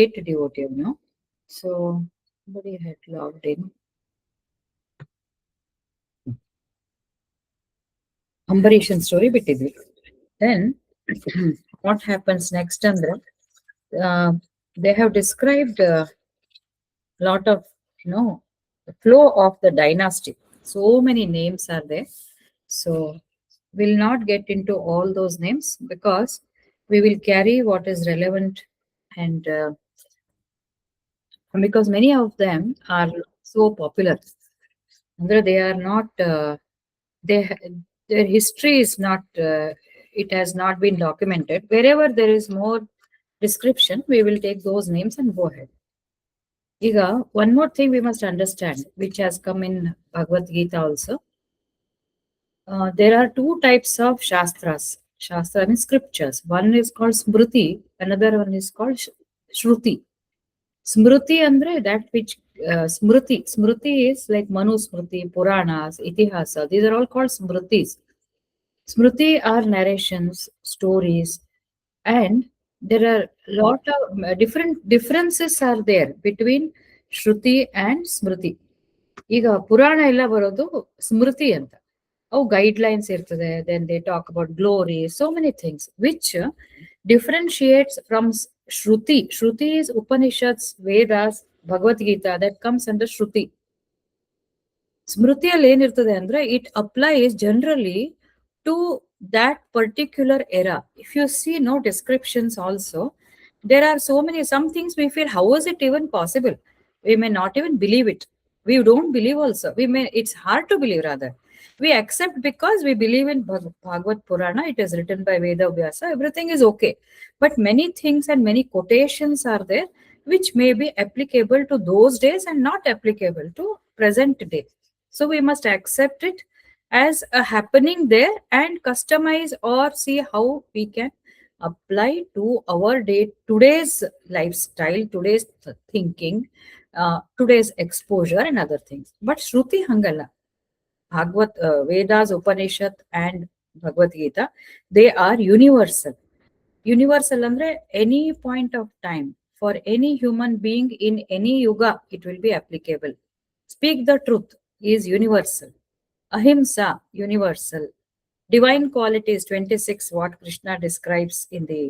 great devotee, So somebody had logged in. Ambarishan story bittidvi. Then what happens next andre they have described a lot of the flow of the dynasty. So many names are there. So we'll not get into all those names because we will carry what is relevant and because many of them are so popular. They are not they their history is not it has not been documented. Wherever there is more description, we will take those names and go ahead. Iga, one more thing we must understand, which has come in Bhagavad Gita also. There are two types of shastras. Shastra means scriptures. One is called Smriti, another one is called Shruti. Smriti andre that which Smriti. Smriti is like Manu Smriti, Puranas, Itihasa. These are all called Smritis. Smriti are narrations, stories, and there are lot of different differences are there between Shruti and Smriti. ಈಗ ಪುರಾಣ ಎಲ್ಲ ಬರೋದು ಸ್ಮೃತಿ ಅಂತ. ಅವು guidelines ಇರ್ತದೆ. Then they talk about glory, so many things which differentiates from Shruti. Shruti is Upanishads, Vedas, Bhagavadgita, that comes under Shruti. ಸ್ಮೃತಿಯಲ್ಲಿ ಏನಿರ್ತದೆ ಅಂದ್ರೆ it applies generally to that particular era. If you see no descriptions also, there are so many, some things we feel, how is it even possible? We may not even believe it. We don't believe also. It's hard to believe rather. We accept because we believe in Bhagavad Purana. It is written by Veda Vyasa. Everything is okay. But many things and many quotations are there which may be applicable to those days and not applicable to present day. So we must accept it as a happening there and customize or see how we can apply to our day, today's lifestyle, today's thinking, today's exposure and other things. But Shruti hangala, Bhagavad, Vedas, Upanishad and Bhagavad Gita, they are universal. Universal andre any point of time for any human being in any yuga it will be applicable. Speak the truth is universal. Ahimsa, universal. Divine qualities, 26, what Krishna describes in the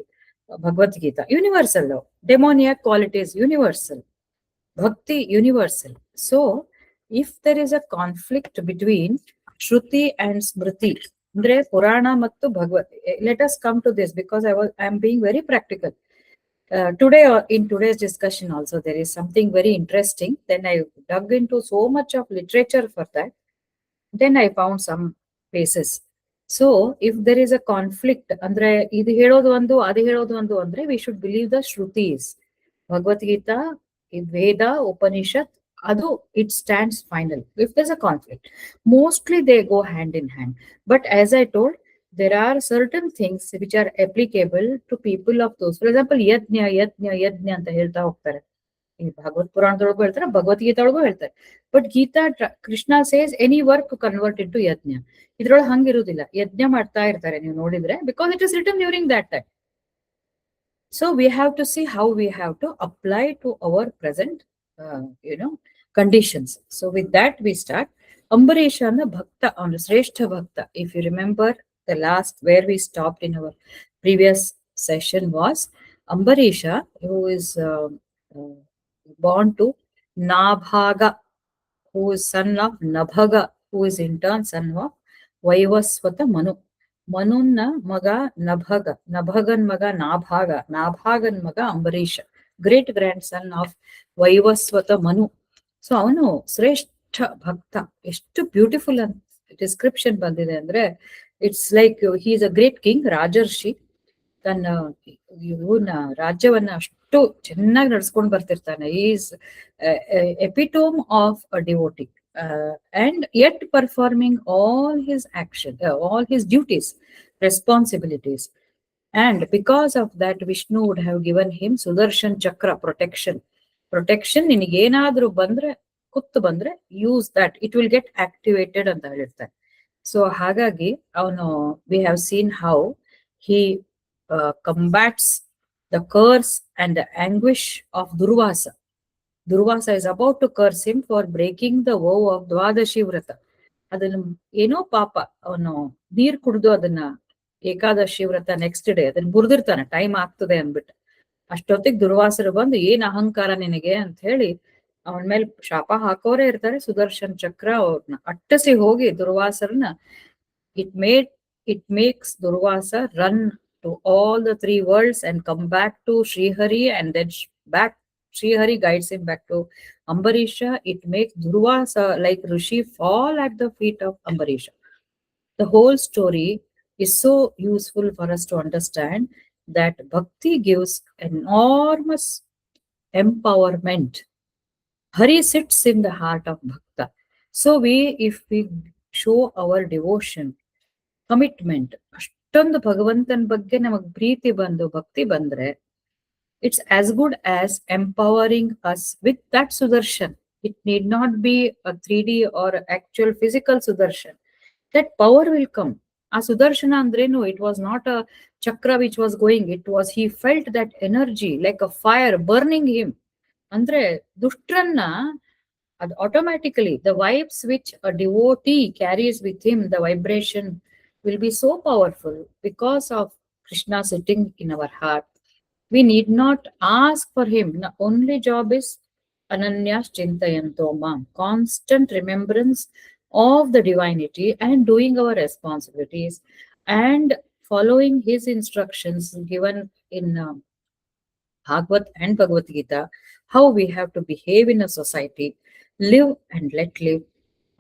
Bhagavad Gita, universal law. Demoniac qualities, universal. Bhakti, universal. So, if there is a conflict between Shruti and Smriti, andre Purana mattu Bhagavad, let us come to this because I am being very practical. Today, in today's discussion also, there is something very interesting. Then I dug into so much of literature for that. Then I found some places. So if there is a conflict, andre idu helodu ondu adu helodu ondu andre we should believe the Shrutis. Bhagavad Gita, Veda, Upanishad, adu it stands final. If there's a conflict, mostly they go hand in hand. But as I told, there are certain things which are applicable to people of those. For example, yajna anta ಹೇಳ್ತಾ ಹೋಗ್ತಾರೆ. ಈ ಭಾಗವತ್ ಪುರಾಣದೊಳಗೂ ಹೇಳ್ತಾರೆ, ಭಗವದ್ಗೀತಾ ಒಳಗೂ ಹೇಳ್ತಾರೆ. But Gita Krishna says any work convert into yajna. ಇದ್ರೊಳಗೆ ಹಂಗಿರುವುದಿಲ್ಲ. ಯಜ್ಞ ಮಾಡ್ತಾ ಇರ್ತಾರೆ ನೀವು ನೋಡಿದ್ರೆ, because it is written during that time. So we have to see how we have to apply to our present conditions. So with that we start. Ambarisha ಅನ್ನ ಭಕ್ತ, ಅವನು ಶ್ರೇಷ್ಠ ಭಕ್ತ. If you remember the last where we stopped in our previous session was Ambarisha, who is born to Nabhaga, who is son of Nabhaga, who is in turn son of Vaivasvata Manu. Manunna maga Nabhaga, Nabhagan maga Nabhaga, Nabhagan maga Ambarisha, great grandson of Vaivasvata Manu. So avanu Sreshta Bhakta. Eshtu beautiful description bandide andre, it's like he is a great king, Rajarshi. ತನ್ನ ಇವನ ರಾಜ್ಯವನ್ನ ಅಷ್ಟು ಚೆನ್ನಾಗಿ ನಡ್ಸ್ಕೊಂಡು ಬರ್ತಿರ್ತಾನೆ. Is epitome of a devotee and yet performing all his action, all his duties, responsibilities. And because of that, Vishnu would have given him Sudarshan Chakra, protection. ನಿನಗೇನಾದ್ರೂ ಬಂದ್ರೆ, ಕುತ್ತು ಬಂದ್ರೆ, use that, it will get activated ಅಂತ ಹೇಳಿರ್ತಾರೆ. So ಹಾಗಾಗಿ ಅವನು, we have seen how he combats the curse and the anguish of Durvasa. Durvasa is about to curse him for breaking the vow of Dwadashi ವ್ರತ. ಅದನ್ನ ಏನೋ ಪಾಪ ಅವನು ನೀರ್ ಕುಡ್ದು ಅದನ್ನ ಏಕಾದಶಿ ವ್ರತ ನೆಕ್ಸ್ಟ್ ಡೇ ಅದನ್ನ ಮುರಿದಿರ್ತಾನೆ, ಟೈಮ್ ಆಗ್ತದೆ ಅಂದ್ಬಿಟ್ಟು. ಅಷ್ಟೊತ್ತಿಗೆ ದುರ್ವಾಸರು ಬಂದು ಏನ್ ಅಹಂಕಾರ ನಿನಗೆ ಅಂತ ಹೇಳಿ ಅವನ ಮೇಲೆ ಶಾಪ ಹಾಕೋರೇ ಇರ್ತಾರೆ. ಸುದರ್ಶನ್ ಚಕ್ರ ಅವ್ರನ್ನ ಅಟ್ಟಸಿ ಹೋಗಿ ದುರ್ವಾಸರನ್ನ it makes Durvasa run to all the three worlds and come back to Srihari, and then back Srihari guides him back to Ambarisha. It makes Durvasa like Rishi fall at the feet of Ambarisha. The whole story is so useful for us to understand that bhakti gives enormous empowerment. Hari sits in the heart of bhakta. So if we show our devotion, commitment, ಅಷ್ಟೊಂದು ಭಗವಂತನ ಬಗ್ಗೆ ನಮಗ್ ಪ್ರೀತಿ ಬಂದು ಭಕ್ತಿ ಬಂದ್ರೆ, it's as good as empowering us with that Sudarshan. It need not be a 3D or actual physical Sudarshan. That power will come. ಆ ಸುದರ್ಶನ ಅಂದ್ರೇನು? It was not a chakra which was going, it was he felt that energy like a fire burning him. ಅಂದ್ರೆ ದುಷ್ಟರನ್ನ ಅದು automatically the vibes which a devotee carries with him, the vibration will be so powerful because of Krishna sitting in our heart. We need not ask for him. The only job is Ananyas Chintayanto Mam, constant remembrance of the divinity and doing our responsibilities and following his instructions given in Bhagavad and Bhagavad Gita, how we have to behave in a society, live and let live,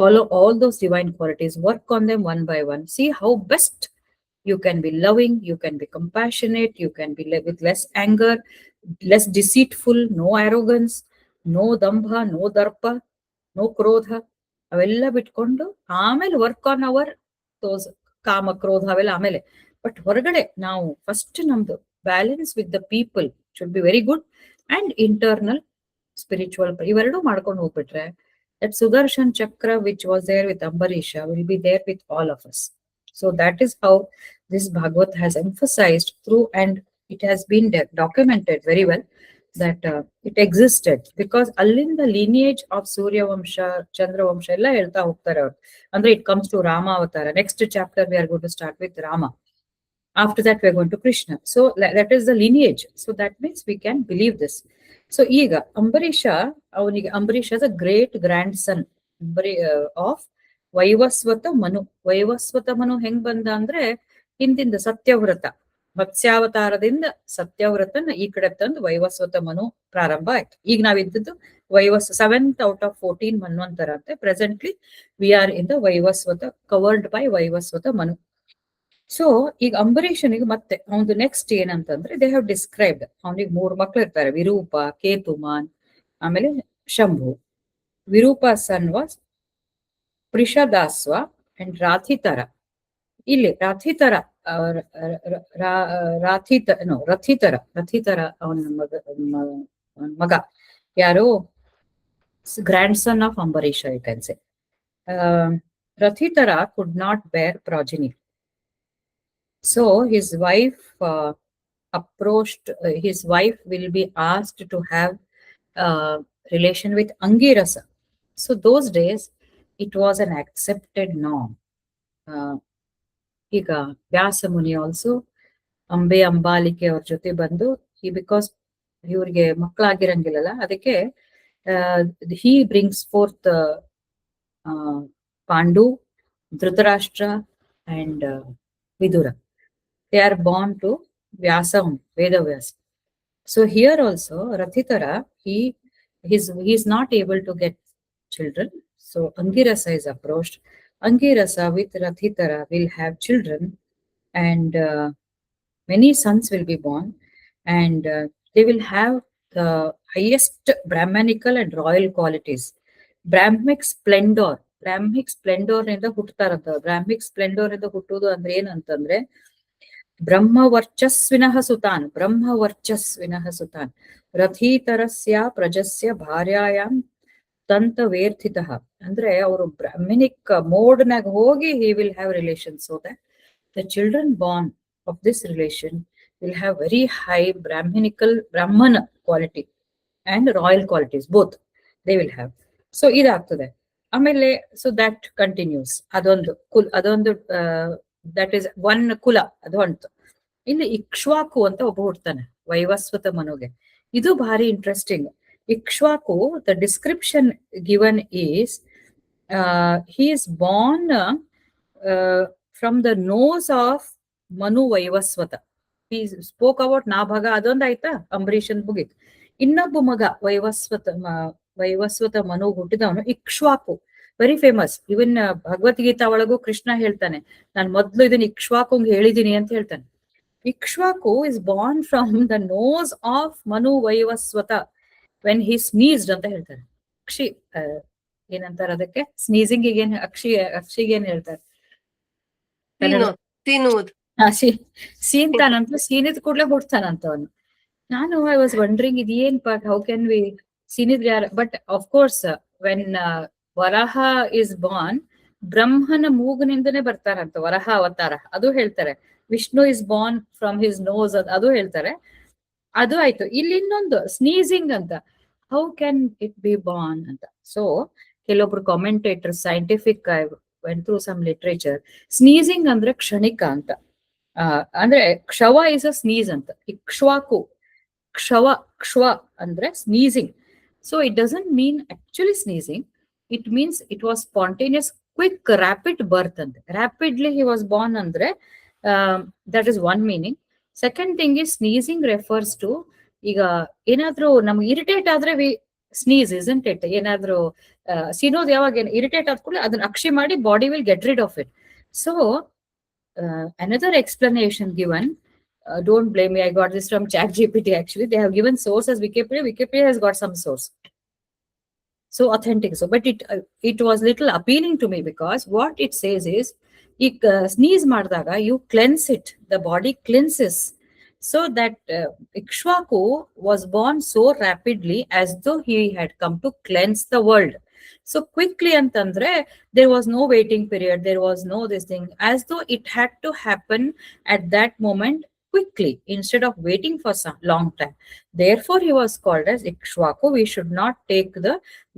follow all those divine qualities, work on them one by one, see how best you can be loving, you can be compassionate, you can be with less anger, less deceitful, no arrogance, no dambha, no darpa, no krodha. ಅವೆಲ್ಲ ಬಿಟ್ಕೊಂಡು ಆಮೇಲೆ work on hour those ಕಾಮ ಕ್ರೋಧ ಅವೆಲ್ಲ ಆಮೇಲೆ. But ಹೊರಗಡೆ ನಾವು first ನಮ್ದು balance with the people should be very good, and internal spiritual ಇವೆರಡೂ ಮಾಡ್ಕೊಂಡು ಹೋಗ್ಬಿಟ್ರೆ, that Sudarshan Chakra which was there with Ambarisha will be there with all of us. So that is how this Bhagavad has emphasized through, and it has been documented very well that it existed, because allinda lineage of Surya Vamsha, Chandra Vamsha ella helta hogtare avaru. Andre it comes to Rama Avatara. Next chapter we are going to start with Rama. After that we are going to Krishna. So that is the lineage. So that means we can believe this. So ಈಗ Ambarisha the great grand son of Vaivasvata Manu. Vaivasvata Manu ಹೆಂಗ್ ಬಂದ ಅಂದ್ರೆ ಹಿಂದಿಂದ ಸತ್ಯವ್ರತ, ಮತ್ಸ್ಯಾವತಾರದಿಂದ ಸತ್ಯವ್ರತನ ಈ ಕಡೆ ತಂದು ವೈವಸ್ವತ ಮನು ಪ್ರಾರಂಭ ಆಯ್ತು. ಈಗ ನಾವಿದ್ದದ್ದು 7th out of 14 ಮನ್ವಂತರ ಅಂತೆ. Presently we are in the Vaivasvata, covered by Vaivasvata Manu. So ಈಗ ಅಂಬರೀಷನಿಗೆ ಮತ್ತೆ ಅವನು ನೆಕ್ಸ್ಟ್ ಏನಂತಂದ್ರೆ, ದೇ ಹ್ಯಾವ್ ಡಿಸ್ಕ್ರೈಬ್ಡ್, ಅವನಿಗೆ 3 ಮಕ್ಳು ಇರ್ತಾರೆ, ವಿರೂಪ, ಕೇತುಮಾನ್, ಆಮೇಲೆ Shambhu. Virupa son was Prishadashva and Rathitara. ಇಲ್ಲಿ ರಾಥಿತರ ಅವನ ಮಗ ಯಾರು, grand son of Ambarisha you can say. Rathitara could not bear progeny. So his wife his wife will be asked to have relation with Angirasa. So those days it was an accepted norm. ಈಗ ವ್ಯಾಸ ಮುನಿ also Ambalika ಅವ್ರ ಜೊತೆ ಬಂದು, because ಇವ್ರಿಗೆ ಮಕ್ಕಳಾಗಿರಂಗಿಲ್ಲಲ್ಲ, ಅದಕ್ಕೆ he brings forth Pandu, Dhritarashtra and Vidura. They are born to Vyasa, Vedavyasa. So here also Rathitara, he is not able to get children. So Angirasa is approached. Angirasa with Rathitara will have children, and many sons will be born, and they will have the highest Brahmanical and royal qualities. Brahmic splendor ಇಂದ ಹುಟ್ಟತಾರಂತ. ಬ್ರಾಹ್ಮಿಕ್ ಸ್ಪ್ಲೆಂಡೋರ್ ಇಂದ ಹುಟ್ಟುವುದು ಅಂದ್ರೆ ಏನಂತಂದ್ರೆ, ಬ್ರಹ್ಮವರ್ಚಸ್ವಿನಃ ಸುತಾನ್ ರಥೀತರಸ್ಯ ಪ್ರಜಸ್ಯ ಭಾರ್ಯಾಯಾಂ ತಂತವೇರ್ಥಿತಃ. ಅಂದ್ರೆ ಅವರು ಬ್ರಾಹ್ಮಿನಿಕ್ ಮೋಡ್ನಾಗ ಹೋಗಿ he will have relations, so that the children born of this relation will have very high Brahmana quality and royal qualities, both they will have. So ಇದಾಗ್ತದೆ. ಆಮೇಲೆ so that continuous, ಅದೊಂದು ದಟ್ ಇಸ್ ಒನ್ ಕುಲ, ಅದು ಹೊಂಟು. ಇನ್ನು ಇಕ್ಷ್ವಾಕು ಅಂತ ಒಬ್ಬ ಹುಡ್ತಾನೆ ವೈವಸ್ವತ ಮನುಗೆ. ಇದು ಭಾರಿ interesting. Ikshvaku, the description given is he is born from the nose of Manu Vaivasvata. He spoke about Nabhaga, ಅದೊಂದು ಆಯ್ತಾ, ಅಂಬರೀಷನ್ ಮುಗಿತು. ಇನ್ನೊಬ್ಬ ಮಗ ವೈವಸ್ವತ ಮನು ಹುಟ್ಟಿದವನು ಇಕ್ಷ್ವಾಕು, ವೆರಿ ಫೇಮಸ್. ಇವನ್ ಭಗವದ್ಗೀತಾ ಒಳಗೂ ಕೃಷ್ಣ ಹೇಳ್ತಾನೆ, ನಾನು ಮೊದ್ಲು ಇದನ್ನ ಇಕ್ಷ್ವಾಕು ಹೇಳಿದೀನಿ ಅಂತ ಹೇಳ್ತಾನೆ. Ikshvaku is born from the nose of Manu Vaivasvata when he sneezed ಅಂತ ಹೇಳ್ತಾರೆ. ಏನಂತಾರೆ ಅದಕ್ಕೆ, ಸ್ನೀಸಿಂಗ್ ಏನ್ ಅಕ್ಷಿಗೆ ಏನ್ ಹೇಳ್ತಾರೆ, ಸೀನ್ತಾನಂತ, ಸೀನಿದ್ ಕೂಡ್ಲೆ ಹುಡ್ತಾನಂತ ಅವನು. ನಾನು ಐ ವಾಸ್ ವಂಡರಿಂಗ್ ಇದೇನ್ ಪಾರ್ಟ್, ಹೌ ಕ್ಯಾನ್ ವಿ ಸೀನಿದ್ ಯಾರ. But of course when Varaha is born, ಬ್ರಹ್ಮನ ಮೂಗನಿಂದನೇ ಬರ್ತಾರಂತ ವರಹ ಅವತಾರ, ಅದು ಹೇಳ್ತಾರೆ. Vishnu is born from his nose, ಅದು ಹೇಳ್ತಾರೆ. ಅದು ಆಯ್ತು. ಇಲ್ಲಿ ಇನ್ನೊಂದು ಸ್ನೀಸಿಂಗ್ ಅಂತ, how can it be born ಅಂತ. ಸೊ ಕೆಲವೊಬ್ರು commentator, scientific, I went through some literature, sneezing ಅಂದ್ರೆ ಕ್ಷಣಿಕ ಅಂತ. ಅಂದ್ರೆ ಕ್ಷವ ಇಸ್ ಅ ಸ್ನೀಸ್ ಅಂತ. ಇಕ್ಷ್ವಾಕು ಕ್ಷವ ಅಂದ್ರೆ sneezing. So it doesn't mean actually sneezing, it means it was spontaneous, quick, rapid birth ಅಂತ. ರ್ಯಾಪಿಡ್ಲಿ ಹಿ ವಾಸ್ ಬಾರ್ನ್ ಅಂದ್ರೆ that is one meaning. Second thing is sneezing refers to, ಈಗ ಏನಾದ್ರೂ ನಮ್ಗೆ irritate ಆದ್ರೆ V sneeze, isn't it? ಏನಾದ್ರೂ ಸಿನೋದು ಯಾವಾಗ irritate ಆದ ಕೂಡಲೇ ಅದನ್ನ ಅಕ್ಷಿ ಮಾಡಿ body will get rid of it. So another explanation given, don't blame me, I got this from ChatGPT. Actually they have given source as Wikipedia has got some source, so authentic. So but it was little appealing to me, because what it says is, sneeze ಮಾಡಿದಾಗ you cleanse it, the body cleanses. So that Ikshvaku was born so rapidly as though he had come to cleanse the world. So quickly ಅಂತಂದ್ರೆ there was no waiting period, there was no this thing, as though it had to happen at that moment quickly instead of waiting for some long time. Therefore he was called as Ikshvaku. We should not take the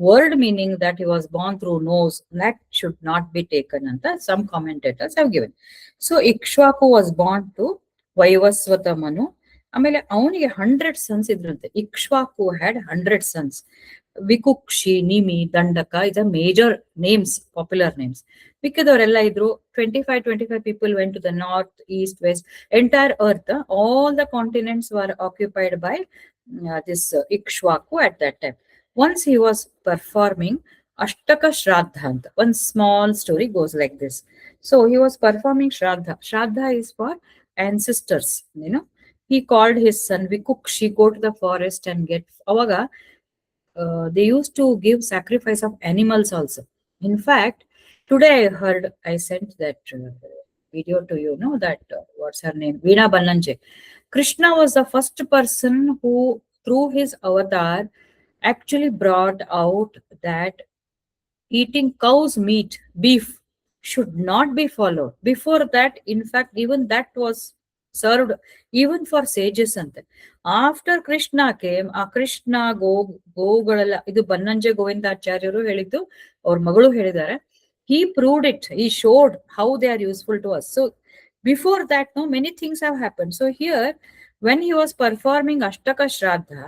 word meaning that he was born through nose, that should not be taken anta some commentators have given. So Ikshvaku was born to Vaivasvata Manu. ಆಮೇಲೆ ಅವನಿಗೆ 100 sons ಇದ್ರಂತೆ. Ikshvaku had 100 sons. Vikukshi, Nimi, Dandaka is a major names, popular names. ಮಿಕ್ಕಿದವರೆಲ್ಲ ಇದ್ರು. 25 people went to the north, east, west, entire earth, all the continents were occupied by this Ikshvaku at that time. Once he was performing Ashtaka Shraddha anta. One small story goes like this. So he was performing Shraddha. Shraddha is for ancestors, he called his son Vikukshi, go to the forest and get. Avaga they used to give sacrifice of animals also. In fact, today I sent that video to you, that what's her name, Veena Bannanje. Krishna was the first person who through his avatar actually brought out that eating cow's meat, beef, should not be followed. Before that, in fact, even that was served even for sages ante. After Krishna came, Krishna ಗೋಗಳೆಲ್ಲ, ಇದು ಬನ್ನಂಜೆ ಗೋವಿಂದಾಚಾರ್ಯರು ಹೇಳಿದ್ದು, ಅವ್ರ ಮಗಳು ಹೇಳಿದ್ದಾರೆ. He proved it, he showed how they are useful to us. So before that, many things have happened. So here, when he was performing Ashtaka Shraddha,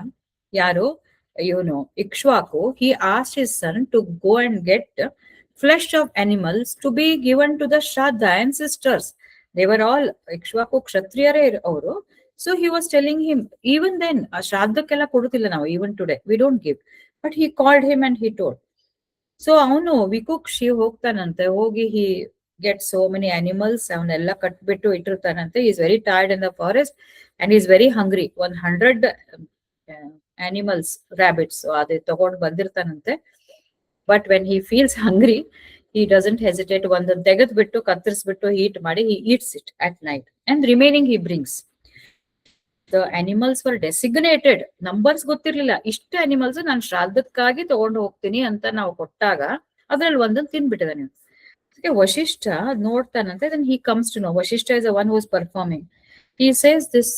ಯಾರು, Ikshvaku, he asked his son to go and get flesh of animals to be given to the Shraddha ancestors. They were all Ikshvaku kshatriyare avaru. So he was telling him, even then Shraddhakella kodutilla now, even today we don't give. But he called him and he told. So avanu Vikukshi ಹೋಗ್ತಾನಂತೆ. ಹೋಗಿ he gets so many animals, ಅವನ್ನೆಲ್ಲ ಕಟ್ಬಿಟ್ಟು ಇಟ್ಟಿರ್ತಾನಂತೆ. he is very tired in the forest and he is very hungry. 100 animals, rabbits, ಅದೇ ತಗೊಂಡು ಬಂದಿರ್ತಾನಂತೆ. But when he feels hungry, he doesn't hesitate. ಒಂದನ್ನು ತೆಗೆದ್ಬಿಟ್ಟು ಕತ್ತರಿಸ್ಬಿಟ್ಟು heat ಮಾಡಿ he eats it at night, and remaining he brings. The animals were designated, numbers ಗೊತ್ತಿರ್ಲಿಲ್ಲ. ಇಷ್ಟು animals ನಾನು ಶ್ರಾದ್ದಕ್ಕಾಗಿ ತಗೊಂಡು ಹೋಗ್ತೀನಿ ಅಂತ ನಾವು ಕೊಟ್ಟಾಗ ಅದ್ರಲ್ಲಿ ಒಂದನ್ನು ತಿನ್ಬಿಟ್ಟಿದ್ದಾನೆ. Vashishtha ನೋಡ್ತಾನಂತೆ. then he comes to know, Vashishta is the one who is performing. He says this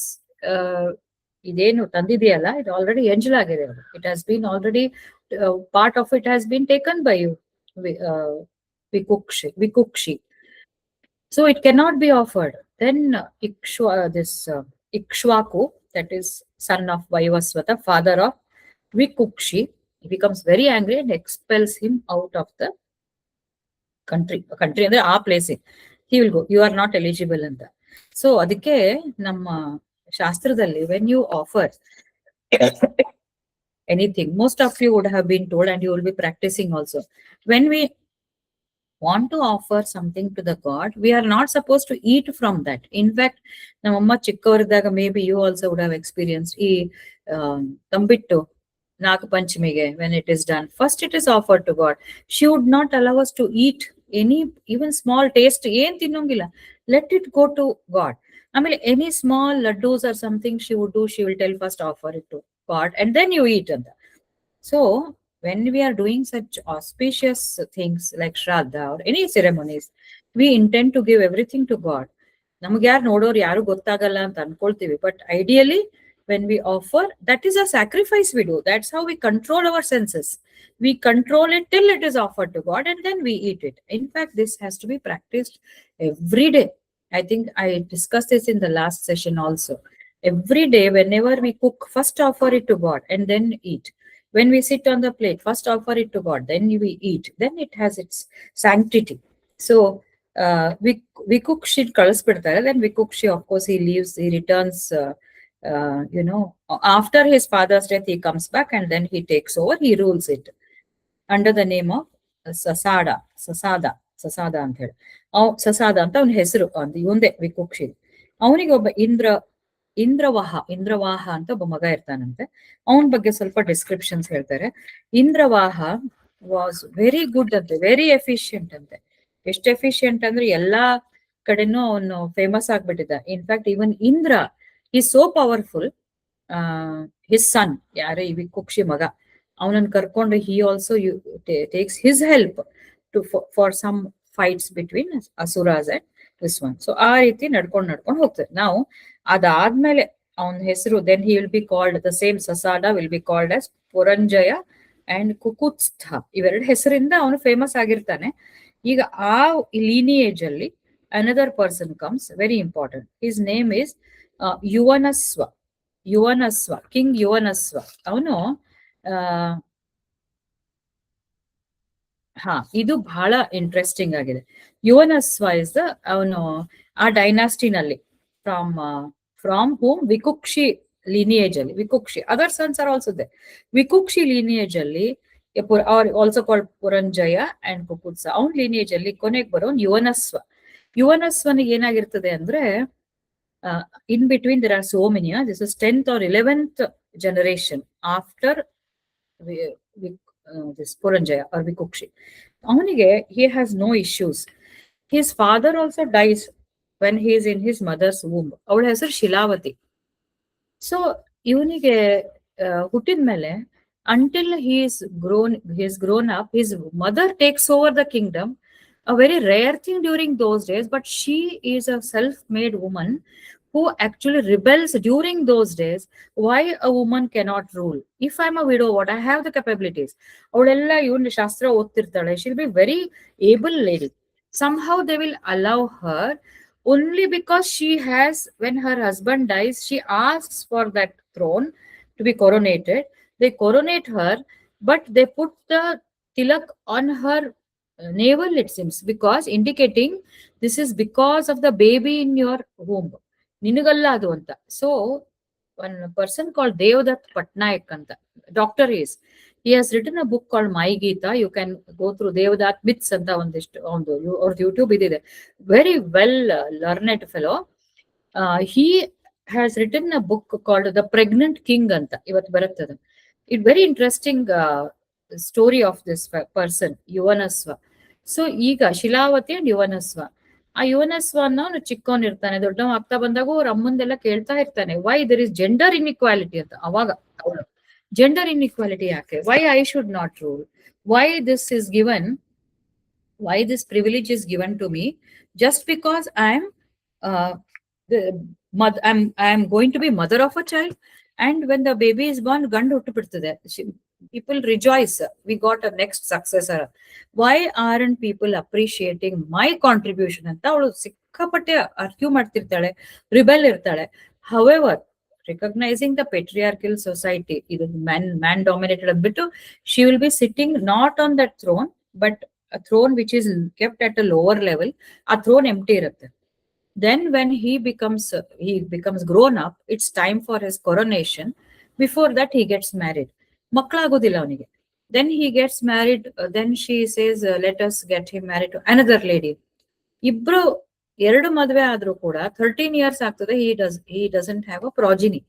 ಇದೇನು ತಂದಿದೆಯಲ್ಲ, ಇದು ಆಲ್ರೆಡಿ ಎಂಜಲ್ ಆಗಿದೆ. It has been already, part of it has been taken by you, Vikukshi. So it cannot be offered. Then Ikshwaku, that is son of Vaivasvata, father of Vikukshi, he becomes very angry and expels him out of the country ಅಂದ್ರೆ ಆ place he will go, you are not eligible ಅಂತ. So ಅದಕ್ಕೆ ನಮ್ಮ ಶಾಸ್ತ್ರದಲ್ಲಿ when you offer anything, most of you would have been told and you will be practicing also, when we want to offer something to the god, we are not supposed to eat from that. In fact, namamma chikkavaridaga, maybe you also would have experienced ee tambittu Naga Panchamiಗೆ, when it is done, first it is offered to god. She would not allow us to eat any even small taste, ಏನ್ ತಿನ್ನೋಂಗಿಲ್ಲ, let it go to god. ಆಮೇಲೆ any small laddus or something she would do, she will tell first offer it to god and then you eat ಅಂತ. So when we are doing such auspicious things like Shraddha or any ceremonies, we intend to give everything to God. ನಮ್ಗೆ ಯಾರು ನೋಡೋರು ಯಾರು ಗೊತ್ತಾಗಲ್ಲ ಅಂತ ಅನ್ಕೊಳ್ತೀವಿ, but ideally when we offer, that is a sacrifice we do. That's how we control our senses. We control it till it is offered to God and then we eat it. In fact, this has to be practiced every day. I think I discussed this in the last session also. Every day, whenever we cook, first offer it to God and then eat. When we sit on the plate, first offer it to God, then we eat. Then it has its sanctity. So Vikukshi ಕಳಿಸ್ಬಿಡ್ತಾರೆ. Then Vikukshi, of course, he leaves, he returns, after his father's death, he comes back and then he takes over, he rules it under the name of ಸಸಾದ ಅಂತ ಹೇಳಿ. ಸಸಾದ ಅಂತ ಅವನ ಹೆಸರು, ಇವಂದೇ ವಿಕುಕ್ಷಿ. ಅವನಿಗೆ ಒಬ್ಬ ಇಂದ್ರವಾಹ ಅಂತ ಒಬ್ಬ ಮಗ ಇರ್ತಾನಂತೆ. ಅವನ ಬಗ್ಗೆ ಸ್ವಲ್ಪ ಡಿಸ್ಕ್ರಿಪ್ಷನ್ಸ್ ಹೇಳ್ತಾರೆ. ಇಂದ್ರವಾಹ ವಾಸ್ ವೆರಿ ಗುಡ್ ಅಂತೆ, ವೆರಿ ಎಫಿಷಿಯಂಟ್ ಅಂತೆ. ಎಷ್ಟು ಎಫಿಷಿಯಂಟ್ ಅಂದ್ರೆ ಎಲ್ಲಾ ಕಡೆನೂ ಅವನು ಫೇಮಸ್ ಆಗ್ಬಿಟ್ಟಿದ್ದ. In fact even Indra is so powerful. His son, ಯಾರೇ ಈ ವಿಕುಕ್ಷಿ ಮಗ, ಅವನನ್ನು ಕರ್ಕೊಂಡು he also takes his help for some fights between asuras and this one. So ಆ ರೀತಿ ನಡ್ಕೊಂಡು ಹೋಗ್ತದೆ. ನಾವು ಅದಾದ್ಮೇಲೆ ಅವನ ಹೆಸರು, then he will be called, the same ಸಸಾಡ will be called as Puranjaya and ಕುಕುತ್ಸ್ಥ. ಇವೆರಡು ಹೆಸರಿಂದ ಅವನು ಫೇಮಸ್ ಆಗಿರ್ತಾನೆ. ಈಗ ಆ lineage ಅಲ್ಲಿ another person comes, very important. His name is Yuvanashva, king Yuvanashva. ಅವನು ಇದು ಬಹಳ ಇಂಟ್ರೆಸ್ಟಿಂಗ್ ಆಗಿದೆ. ಯುವನಸ್ವ ಇಸ್ ಅವನು ಆ ಡೈನಾಸ್ಟಿನಲ್ಲಿ ಫ್ರಾಮ್ ಹೋಮ್ ವಿಕುಕ್ಷಿ lineage ಅಲ್ಲಿ, Vikukshi, other sons are also they. Vikukshi lineage ಅಲ್ಲಿ also called Puranjaya and Kakutstha, ಅವನ್ lineage ಅಲ್ಲಿ ಕೊನೆಗೆ ಬರೋನ್ ಯುವನಸ್ವ. ಯುವನಸ್ವನಿಗೆ ಏನಾಗಿರ್ತದೆ ಅಂದ್ರೆ, in between there are so many, this is 10th or 11th generation after this Puranjaya or Vikukshi. ಅವನಿಗೆ he has no issues. His father also dies when he is in his mother's womb. ಅವಳ ಹೆಸರು ಶಿಲಾವತಿ. So ಇವನಿಗೆ ಹುಟ್ಟಿದ ಮೇಲೆ, until he is grown up, his mother takes over the kingdom. A very rare thing during those days, but she is a self-made woman who actually rebels during those days. Why a woman cannot rule? If I'm a widow, what I have the capabilities. ಅವಳೆಲ್ಲ ಇವನ್ ಶಾಸ್ತ್ರ ಓದ್ತಿರ್ತಾಳೆ, she'll be very able lady. Somehow they will allow her only because she has, when her husband dies, she asks for that throne to be coronated. They coronate her, but they put the tilak on her navel, it seems, because indicating this is because of the baby in your womb. ನಿನಗಲ್ಲ ಅದು ಅಂತ. So one person called Devdutt Patnaik ಅಂತ, doctor is, he has written a book called My Geeta. You can go through Devdutt myths ಅಂತ ಒಂದಿಷ್ಟು ಅವ್ರದ್ದು YouTube ಇದಿದೆ. Very well learned fellow. He has written a book called The Pregnant King ಅಂತ, ಇವತ್ತು ಬರುತ್ತದೆ. It very interesting story of this person, Yuvanashva. So ಈಗ Shilavati and ಯುವನಸ್ವ. ಆ ಯುವನಸ್ವ ಅವನು ಚಿಕ್ಕವನಿರ್ತಾನೆ, ದೊಡ್ಡವ ಆಗ್ತಾ ಬಂದಾಗ ಅವ್ರ ಅಮ್ಮಂದೆಲ್ಲ ಕೇಳ್ತಾ ಇರ್ತಾನೆ, why there is gender inequality ಅಂತ. ಅವಾಗ ಅವಳು, ಜೆಂಡರ್ ಇನ್ಇಕ್ವಾಲಿಟಿ ಯಾಕೆ, why I should not rule, why this is given, why this privilege is given to me just because I am I'm going to be mother of a child, and when the baby is born, ಗಂಡು ಹುಟ್ಟು ಬಿಡ್ತದೆ. People rejoice. We got a next successor. Why aren't people appreciating my contribution ಅಂತ ಅವಳು ಸಿಕ್ಕಾಪಟ್ಟೆ ಅರ್ಕ್ಯೂ ಮಾಡ್ತಿರ್ತಾಳೆ, rebel ಇರ್ತಾಳೆ. However, recognizing the patriarchal society, ಇದು man dominated ಅಂದ್ಬಿಟ್ಟು, she will be sitting not on that throne, but a throne which is kept at a lower level. ಆ throne empty ಇರುತ್ತೆ. Then when he becomes grown up, it's time for his coronation. Before that, he gets married. ಮಕ್ಕಳಾಗೋದಿಲ್ಲ ಅವನಿಗೆ. Then he gets married. Then she says, let us get him married to another lady. ಇಬ್ರು ಎರಡು ಮದುವೆ ಆದ್ರೂ ಕೂಡ 13 years ಆಗ್ತದೆ. He doesn't have a progeny.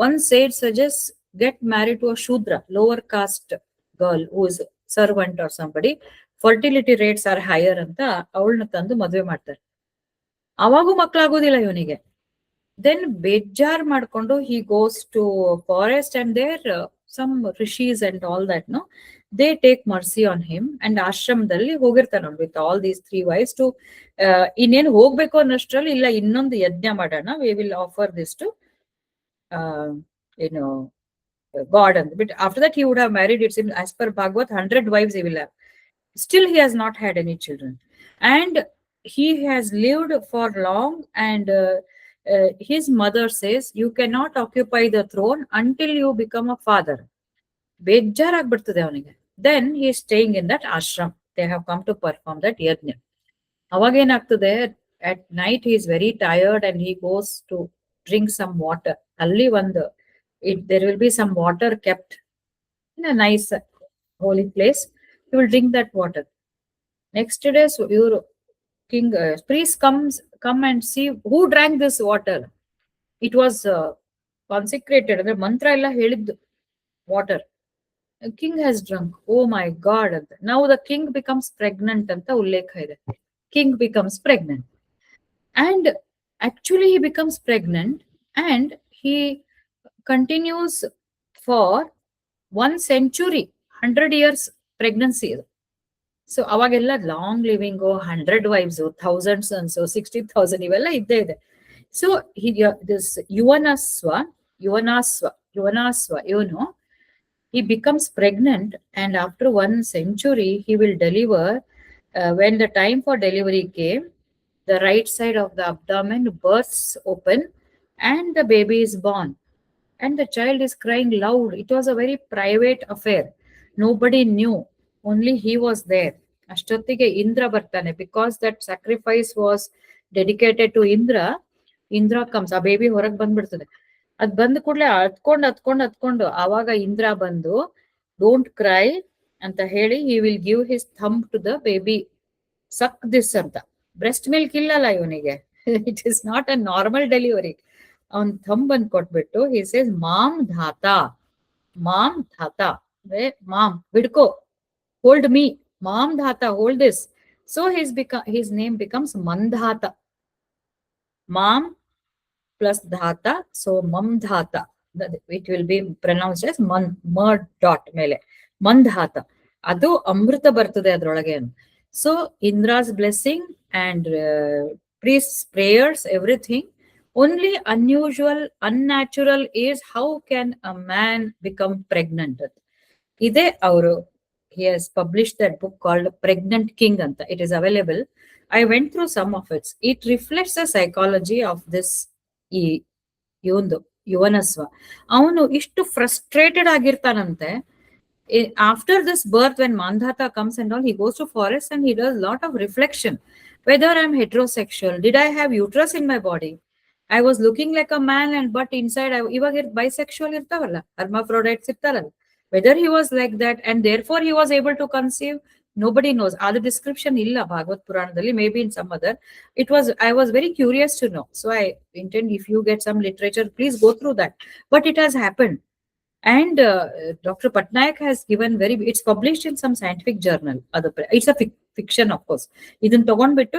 One sage suggests get married to a Shudra, lower caste girl who is servant or somebody. Fertility rates are higher ಅಂತ ಅವಳನ್ನ ತಂದು ಮದುವೆ ಮಾಡ್ತಾರೆ. ಅವಾಗೂ ಮಕ್ಕಳಾಗೋದಿಲ್ಲ ಇವನಿಗೆ. ದೆನ್ ಬೇಜಾರ್ ಮಾಡ್ಕೊಂಡು he goes to forest and there some rishis and all that, no, they take mercy on him and ಆಶ್ರಮದಲ್ಲಿ ಹೋಗಿರ್ತಾನೆ with all these 3 wives to ಇನ್ನೇನು ಹೋಗ್ಬೇಕು ಅನ್ನೋಷ್ಟ್ರಲ್ಲಿ, ಇಲ್ಲ ಇನ್ನೊಂದು ಯಜ್ಞ ಮಾಡೋಣ, we will offer this to God. And but after that he would have married, it seems, as per Bhagavad, 100 wives he will have. Still he has not had any children, and he has lived for long, and his mother says you cannot occupy the throne until you become a father. ಬೇಜಾರ್ ಆಗ್ಬಿಡ್ತದೆ ಅವನಿಗೆ. Then he is staying in that ashram. They have come to perform that yajna. ಅವಾಗ ಏನಾಗ್ತದೆ, at night he is very tired and he goes to drink some water. ಅಲ್ಲಿ ಒಂದು there will be some water kept in a nice holy place. He will drink that water. Next day, so your king priest come and see who drank this water. It was consecrated, ಅಂದ್ರೆ ಮಂತ್ರ ಎಲ್ಲ ಹೇಳಿದ್ದು water. King has drunk. Oh my God. Now the king becomes pregnant ಅಂತ ಉಲ್ಲೇಖ ಇದೆ. King becomes pregnant, and actually he becomes pregnant and he continues for 1 century, 100 years pregnancy. So ಅವಾಗೆಲ್ಲ long living, 100 wives, 1000 sons, 60,000 ಇವೆಲ್ಲ ಇದ್ದೇ ಇದೆ. So this ಯುವನಾಸ್ವ ಇವನು, he becomes pregnant, and after 1 century he will deliver. When the time for delivery came, the right side of the abdomen bursts open and the baby is born, and the child is crying loud. It was a very private affair. Nobody knew, only he was there. ಅಷ್ಟೊತ್ತಿಗೆ ಇಂದ್ರ ಬರ್ತಾನೆ, because that sacrifice was dedicated to Indra comes. ಆ baby ಹೊರಗೆ ಬಂದ್ಬಿಡ್ತದೆ. ಅದ್ ಬಂದ ಕೂಡಲೇ ಹತ್ಕೊಂಡು ಆವಾಗ ಇಂದ್ರ ಬಂದು ಡೋಂಟ್ ಕ್ರೈ ಅಂತ ಹೇಳಿ, he will give his thumb to the baby, suck this ಅಂತ. ಬ್ರೆಸ್ಟ್ ಮಿಲ್ಕ್ ಇಲ್ಲಲ್ಲ ಇವನಿಗೆ, it is not a normal delivery. ಅವನ್ ಥಂಬ್ ಬಂದ್ ಕೊಟ್ಬಿಟ್ಟು ಹಿ ಸೇಸ್ ಮಾಮ್ ಧಾತಾ, ಮಾಮ್ ಬಿಡ್ಕೋ, ಹೋಲ್ಡ್ ಮೀ, ಮಾಮ್ ಧಾತಾ, hold this. So his name becomes Mandhata. Mam plus Dhata, so Mamdhata. It will be pronounced as dot ಮೇಲೆ Mandhata. ಅದು ಅಮೃತ ಬರ್ತದೆ ಅದ್ರೊಳಗೆ. So Indra's blessing and priest's prayers, everything. Only unnatural is how can a man become pregnant. ಇದೇ ಅವರು, he has published that book called Pregnant King anta. It is available. I went through some of it. It reflects the psychology of this ಯುವನಸ್ವ. ಅವನು ಇಷ್ಟು frustrated ಆಗಿರ್ತಾನಂತೆ. After this birth, when Mandhata comes and all, he goes to forest and he does lot of reflection. Whether I'm heterosexual, did I have uterus in my body? I was looking like a man, and but inside ಇವಾಗ bisexual ಇರ್ತಾವಲ್ಲ, hermaphrodites ಇರ್ತಾರಲ್ಲ. Whether he was like that and therefore he was able to conceive, nobody knows. Other description illa Bhagavad Puranadalli, maybe in some other. I was very curious to know. So I intend, if you get some literature, please go through that. But it has happened. And Dr. Patnaik has given it's published in some scientific journal. It's a fiction, of course. Idun tagondbittu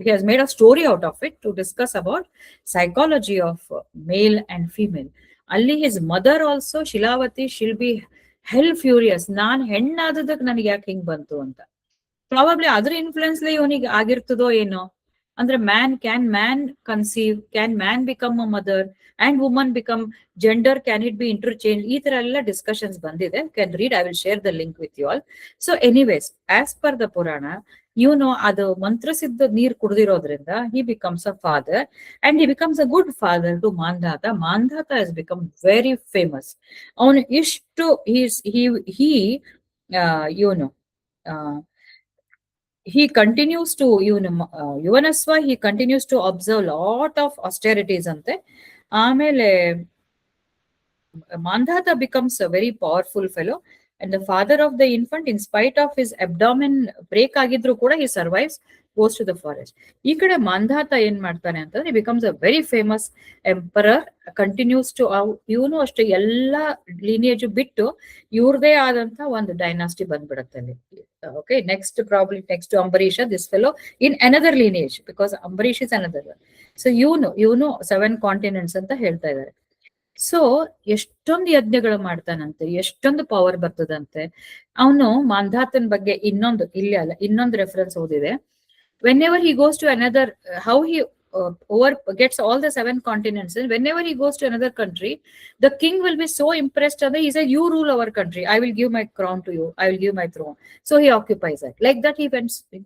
he has made a story out of it to discuss about psychology of male and female. Alli his mother also, Shilavati, she'll be hell furious. ನಾನ್ ಹೆಣ್ಣಾದದಕ್ಕೆ ನನಗೆ ಯಾಕೆ ಹಿಂಗ್ ಬಂತು ಅಂತ. Probably ಅದ್ರ influence ಇವನಿಗೆ ಆಗಿರ್ತದೋ ಏನೋ ಅಂದ್ರೆ man conceive, can man become a mother and woman become gender, can it be interchanged, ಈ ತರ ಎಲ್ಲ ಡಿಸ್ಕಷನ್ಸ್ ಬಂದಿದೆ. Can read, I will share the link with you all. So anyways, as per the ಪುರಾಣ, ಅದು ಮಂತ್ರಸಿದ್ಧ ನೀರ್ ಕುಡ್ದಿರೋದ್ರಿಂದ he becomes a father and he becomes a good father to Mandhata. Mandhata has become very famous. ಅವನು ಇಷ್ಟು he he continues to Yuvanasva, he continues to observe lot of austerities ante. ಆಮೇಲೆ Mandhata becomes a very powerful fellow and the father of the infant, in spite of his abdomen break ಆಗಿದ್ರು ಕೂಡ he survives, goes to the forest. ಈ ಕಡೆ Mandhata ಏನ್ ಮಾಡ್ತಾನೆ ಅಂತಂದ್ರೆ he becomes a very famous emperor, continues to ಇವನು ಅಷ್ಟೇ ಎಲ್ಲಾ lineage ಬಿಟ್ಟು ಇವ್ರದೇ ಆದಂತ ಒಂದು ಡೈನಾಸ್ಟಿ ಬಂದ್ಬಿಡುತ್ತೆ ಅಲ್ಲಿ. Okay, next to Ambarisha, this fellow in another lineage, because Ambarish is another one. So ಇವನು 7 continents ಅಂತ ಹೇಳ್ತಾ ಇದ್ದಾರೆ. ಸೊ ಎಷ್ಟೊಂದು ಯಜ್ಞಗಳು ಮಾಡ್ತಾನಂತೆ, ಎಷ್ಟೊಂದು ಪವರ್ ಬರ್ತದಂತೆ. ಅವನು ಮಾಂಧಾತನ್ ಬಗ್ಗೆ ಇನ್ನೊಂದು ರೆಫರೆನ್ಸ್ ಓದಿದೆ. whenever he goes to another, how he gets all the 7 continents, and whenever he goes to another country, the king will be so impressed, and he said, you rule our country, I will give my crown to you, I will give my throne. So he occupies it. Like that he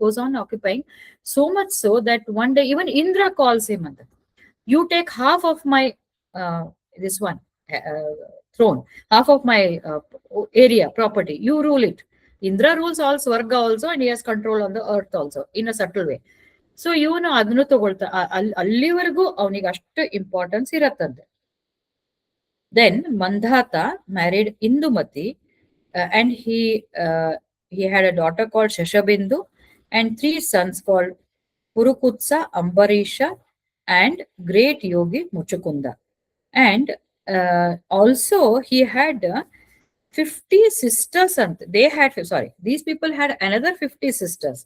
goes on occupying, so much so that one day even Indra calls him, and you take half of my this one throne, half of my area property, you rule it. Indra rules all Swarga also, and he has control on the earth also in a subtle way. So ಇವನು ಅದನ್ನು ತಗೊಳ್ತಾ ಅಲ್ಲಿವರೆಗೂ ಅವನಿಗೆ ಅಷ್ಟು importance ಇರತ್ತಂತೆ. Then Mandhata married Indumati and he had a daughter called Shashabindu and 3 sons called Purukutsa, Ambarisha and great yogi Muchukunda. And also he had 50 sisters, and these people had another 50 sisters.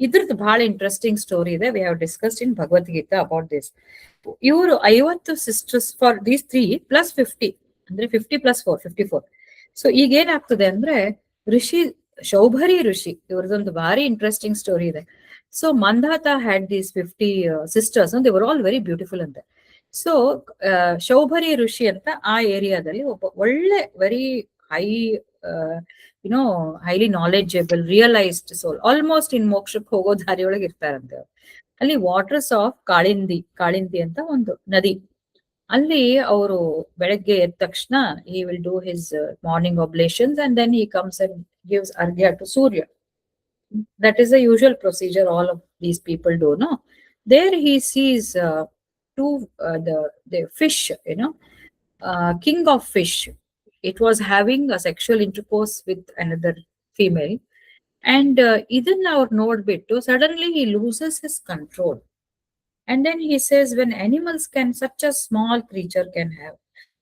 ಇದ್ರದ್ದು ಬಹಳ interesting story ಇದೆ. We have discussed in Bhagavad Gita about this. ಇವರು 50 sisters for these 3 plus 50 ಅಂದ್ರೆ 50 + 4 54. So ಈಗ ಏನಾಗ್ತದೆ ಅಂದ್ರೆ ಶೌಭರಿ ಋಷಿ ಇವ್ರದೊಂದು ಭಾರಿ ಇಂಟ್ರೆಸ್ಟಿಂಗ್ ಸ್ಟೋರಿ ಇದೆ. So Mandhata had these 50 sisters, they were all very beautiful ಅಂತೆ. ಸೊ ಶೌಭರಿ ಋಷಿ ಅಂತ ಆ ಏರಿಯಾದಲ್ಲಿ ಒಬ್ಬ ಒಳ್ಳೆ very high highly knowledgeable, realized soul, almost in ಮೋಕ್ಷಕ್ಕೆ ಹೋಗೋ ದಾರಿಯೊಳಗೆ ಇರ್ತಾರಂತೆ. ಅಲ್ಲಿ ವಾಟರ್ಸ್ ಆಫ್ ಕಾಳಿಂದಿ ಅಂತ ಒಂದು ನದಿ, ಅಲ್ಲಿ ಅವರು ಬೆಳಗ್ಗೆ ಎದ್ದ ತಕ್ಷಣ he will do his morning oblations and then he comes and gives arghya to Surya. That is the usual procedure all of these people do, no? There he sees the fish, king of fish. It was having a sexual intercourse with another female, and idನ್ನ ಅವ್ರು ನೋಡ್ಬಿಟ್ಟು suddenly he loses his control, and then he says, when animals can, such a small creature can have,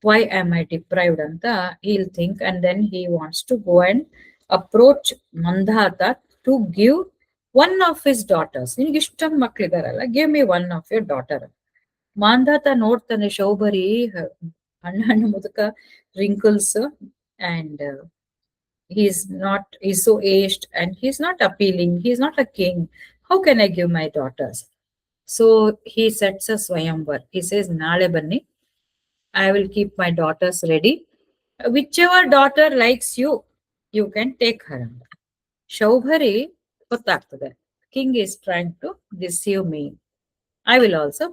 why am I deprived anta he'll think, and then he wants to go and approach Mandhata to give one of his daughters. ನಿನಗೆ ಇಷ್ಟೊಂದು ಮಕ್ಳಿದಾರಲ್ಲ, give me one of your daughter. Mandhata ನೋಡ್ತಾನೆ ಶೌಭರಿ ಹಣ್ಣು ಮುದುಕ, wrinkles, and he's so aged and he's not appealing, he's not a king, how can I give my daughters? So he sets a swayamvar. He says, naale banni, I will keep my daughters ready, whichever daughter likes you, you can take her. Shaubhari gottagtade, king is trying to deceive me, I will also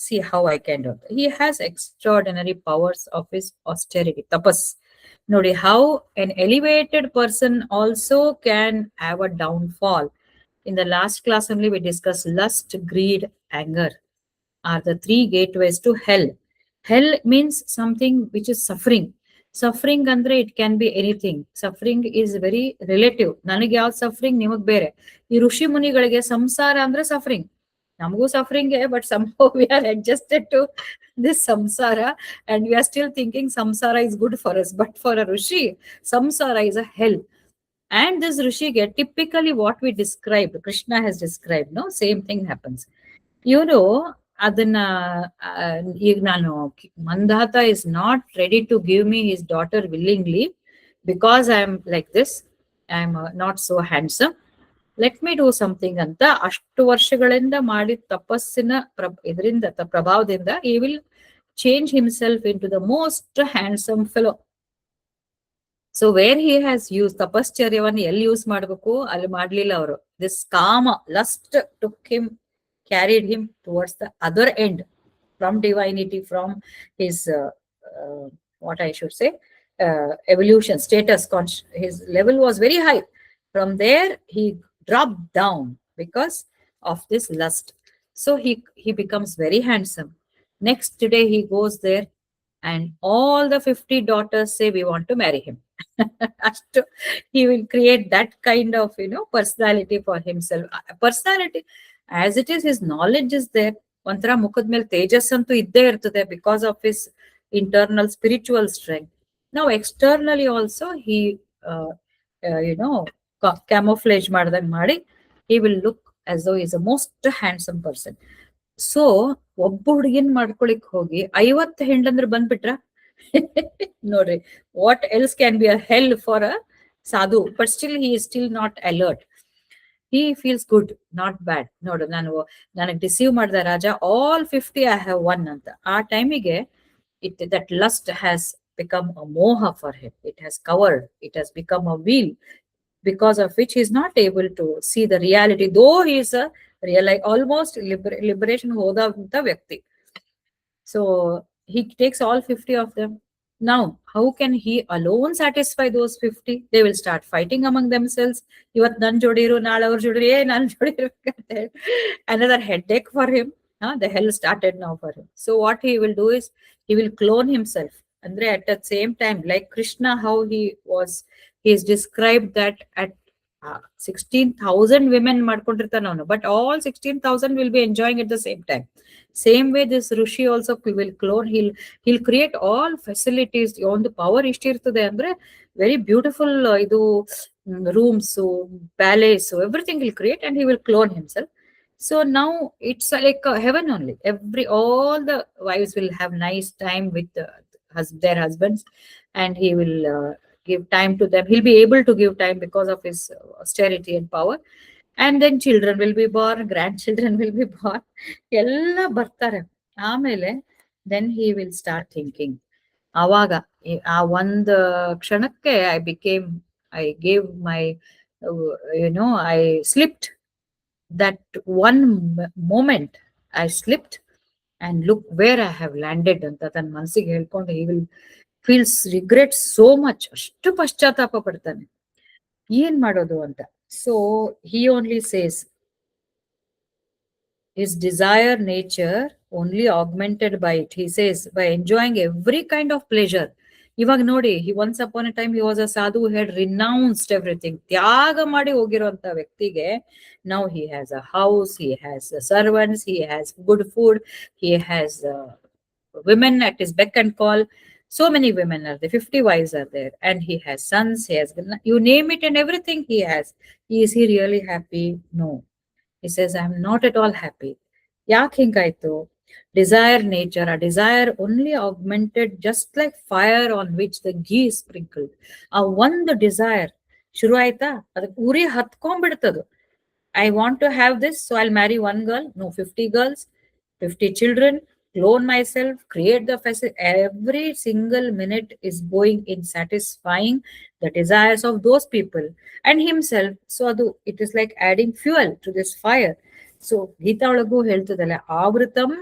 see how I can do it. He has extraordinary powers of his austerity, tapas. Nodi, how an elevated person also can have a downfall. In the last class only we discussed lust, greed, anger are the 3 gateways to hell. Hell means something which is suffering. Suffering andre it can be anything. Suffering is very relative. ನನಗೆ ಯಾವ suffering ನಿಮಗೆ ಬೇರೆ. ಈ ಋಷಿ ಮುನಿಗಳಿಗೆ ಸಂಸಾರ ಅಂದ್ರೆ suffering. ನಮಗೂ suffering, but somehow we are adjusted to this samsara and we are still thinking samsara is good for us. But for a rishi, samsara is a hell. And this rishi get typically what we described, Krishna has described, no? Same thing happens. ಅದನ್ನ ಈಗ ನಾನು Mandhata is not ready to give me his daughter willingly because I am like this, I am not so handsome. Let me do something ಅಂತ ಅಷ್ಟು ವರ್ಷಗಳಿಂದ ಮಾಡಿದ ತಪಸ್ಸಿನ ಇದರಿಂದ ಪ್ರಭಾವದಿಂದ ಈ will change himself into the most handsome fellow. So where he has use ತಪಶ್ಚರ್ಯವನ್ನು ಎಲ್ಲಿ ಯೂಸ್ ಮಾಡ್ಬೇಕು ಅಲ್ಲಿ ಮಾಡ್ಲಿಲ್ಲ ಅವರು. ದಿಸ್ ಕಾಮ lust took him, carried him towards the other end from divinity, from his what I should say, evolution status. His level was very high. From there he dropped down because of this lust. So he becomes very handsome. Next day he goes there and all the 50 daughters say we want to marry him. He will create that kind of personality for himself. Personality as it is, his knowledge is there. ಒಂಥರ ಮುಖದ ಮೇಲೆ ತೇಜಸ್ ಅಂತೂ ಇದ್ದೇ ಇರ್ತದೆ because of his internal spiritual strength. Now externally also he camouflage ಮಾಡ್ದಂಗ್ ಮಾಡಿ he will look as though he is a most handsome person. So ಒಬ್ಬ ಹುಡುಗಿನ್ ಮಾಡ್ಕೊಳಿಕ್ ಹೋಗಿ 50 ಹೆಂಡಂದ್ರೆ ಬಂದ್ಬಿಟ್ರ ನೋಡ್ರಿ, what else can be a hell for a sadhu, but still he is still not alert. he feels good, not bad. ನೋಡು, ನನಗೆ deceive ಮಾಡ್ದ ರಾಜ, all 50 I have won ಅಂತ. ಆ ಟೈಮಿಗೆ that lust has become a moha for him. It has covered, it has become a wheel, because of which he is not able to see the reality, though he is a almost liberation hodanta vyakti. So he takes all 50 of them. Now how can he alone satisfy those 50? They will start fighting among themselves. Ivat nan jodiru, naale avaru jodiru, nan jodiru. Another headache for him. The hell started now for him. So what he will do is he will clone himself. Andre at the same time, like Krishna, how he is described that at 16,000 women madkondirtana avanu, but all 16,000 will be enjoying at the same time. Same way this Rishi also will clone. He'll create all facilities. On the power ishtirtade andre very beautiful idu rooms, so palace, so everything he'll create and he will clone himself. So now it's like a heaven only. All the wives will have nice time with their husbands, and he will give time to them. He'll be able to give time because of his austerity and power. And then children will be born, grandchildren will be born. ಎಲ್ಲ ಬರ್ತಾರೆ. ಆಮೇಲೆ then he will start thinking. ಆವಾಗ ಆ ಒಂದು ಕ್ಷಣಕ್ಕೆ I gave my I slipped. That one moment I slipped, and look where I have landed ಅಂತ ತನ್ನ ಮನಸ್ಸಿಗೆ ಹೇಳ್ಕೊಂಡು he will feels regret so much. ಅಷ್ಟು ಪಶ್ಚಾತ್ತಾಪ ಪಡ್ತಾನೆ, ಏನ್ ಮಾಡೋದು ಅಂತ. So he only says his desire nature only augmented by it. He says by enjoying every kind of pleasure. ಇವಾಗ ನೋಡಿ, once upon a time he was a sadhu who had renounced everything. ತ್ಯಾಗ ಮಾಡಿ ಹೋಗಿರುವಂತ ವ್ಯಕ್ತಿಗೆ now he has a house, he has servants, he has good food, he has women at his beck and call. So many women are there, 50 wives are there, and he has sons, he has, you name it, and everything he has. Is he really happy? No. He says, I am not at all happy. Yaak hingaitu? Desire nature, a desire only augmented, just like fire on which the ghee is sprinkled. A one desire shuru aita, adak uri hatkonbidtadu. I want to have this, so I'll marry one girl. No, 50 girls, 50 children, clone myself, create the facility. Every single minute is going in satisfying the desires of those people and himself. So it is like adding fuel to this fire. So Gita olagu heltadalla, avritam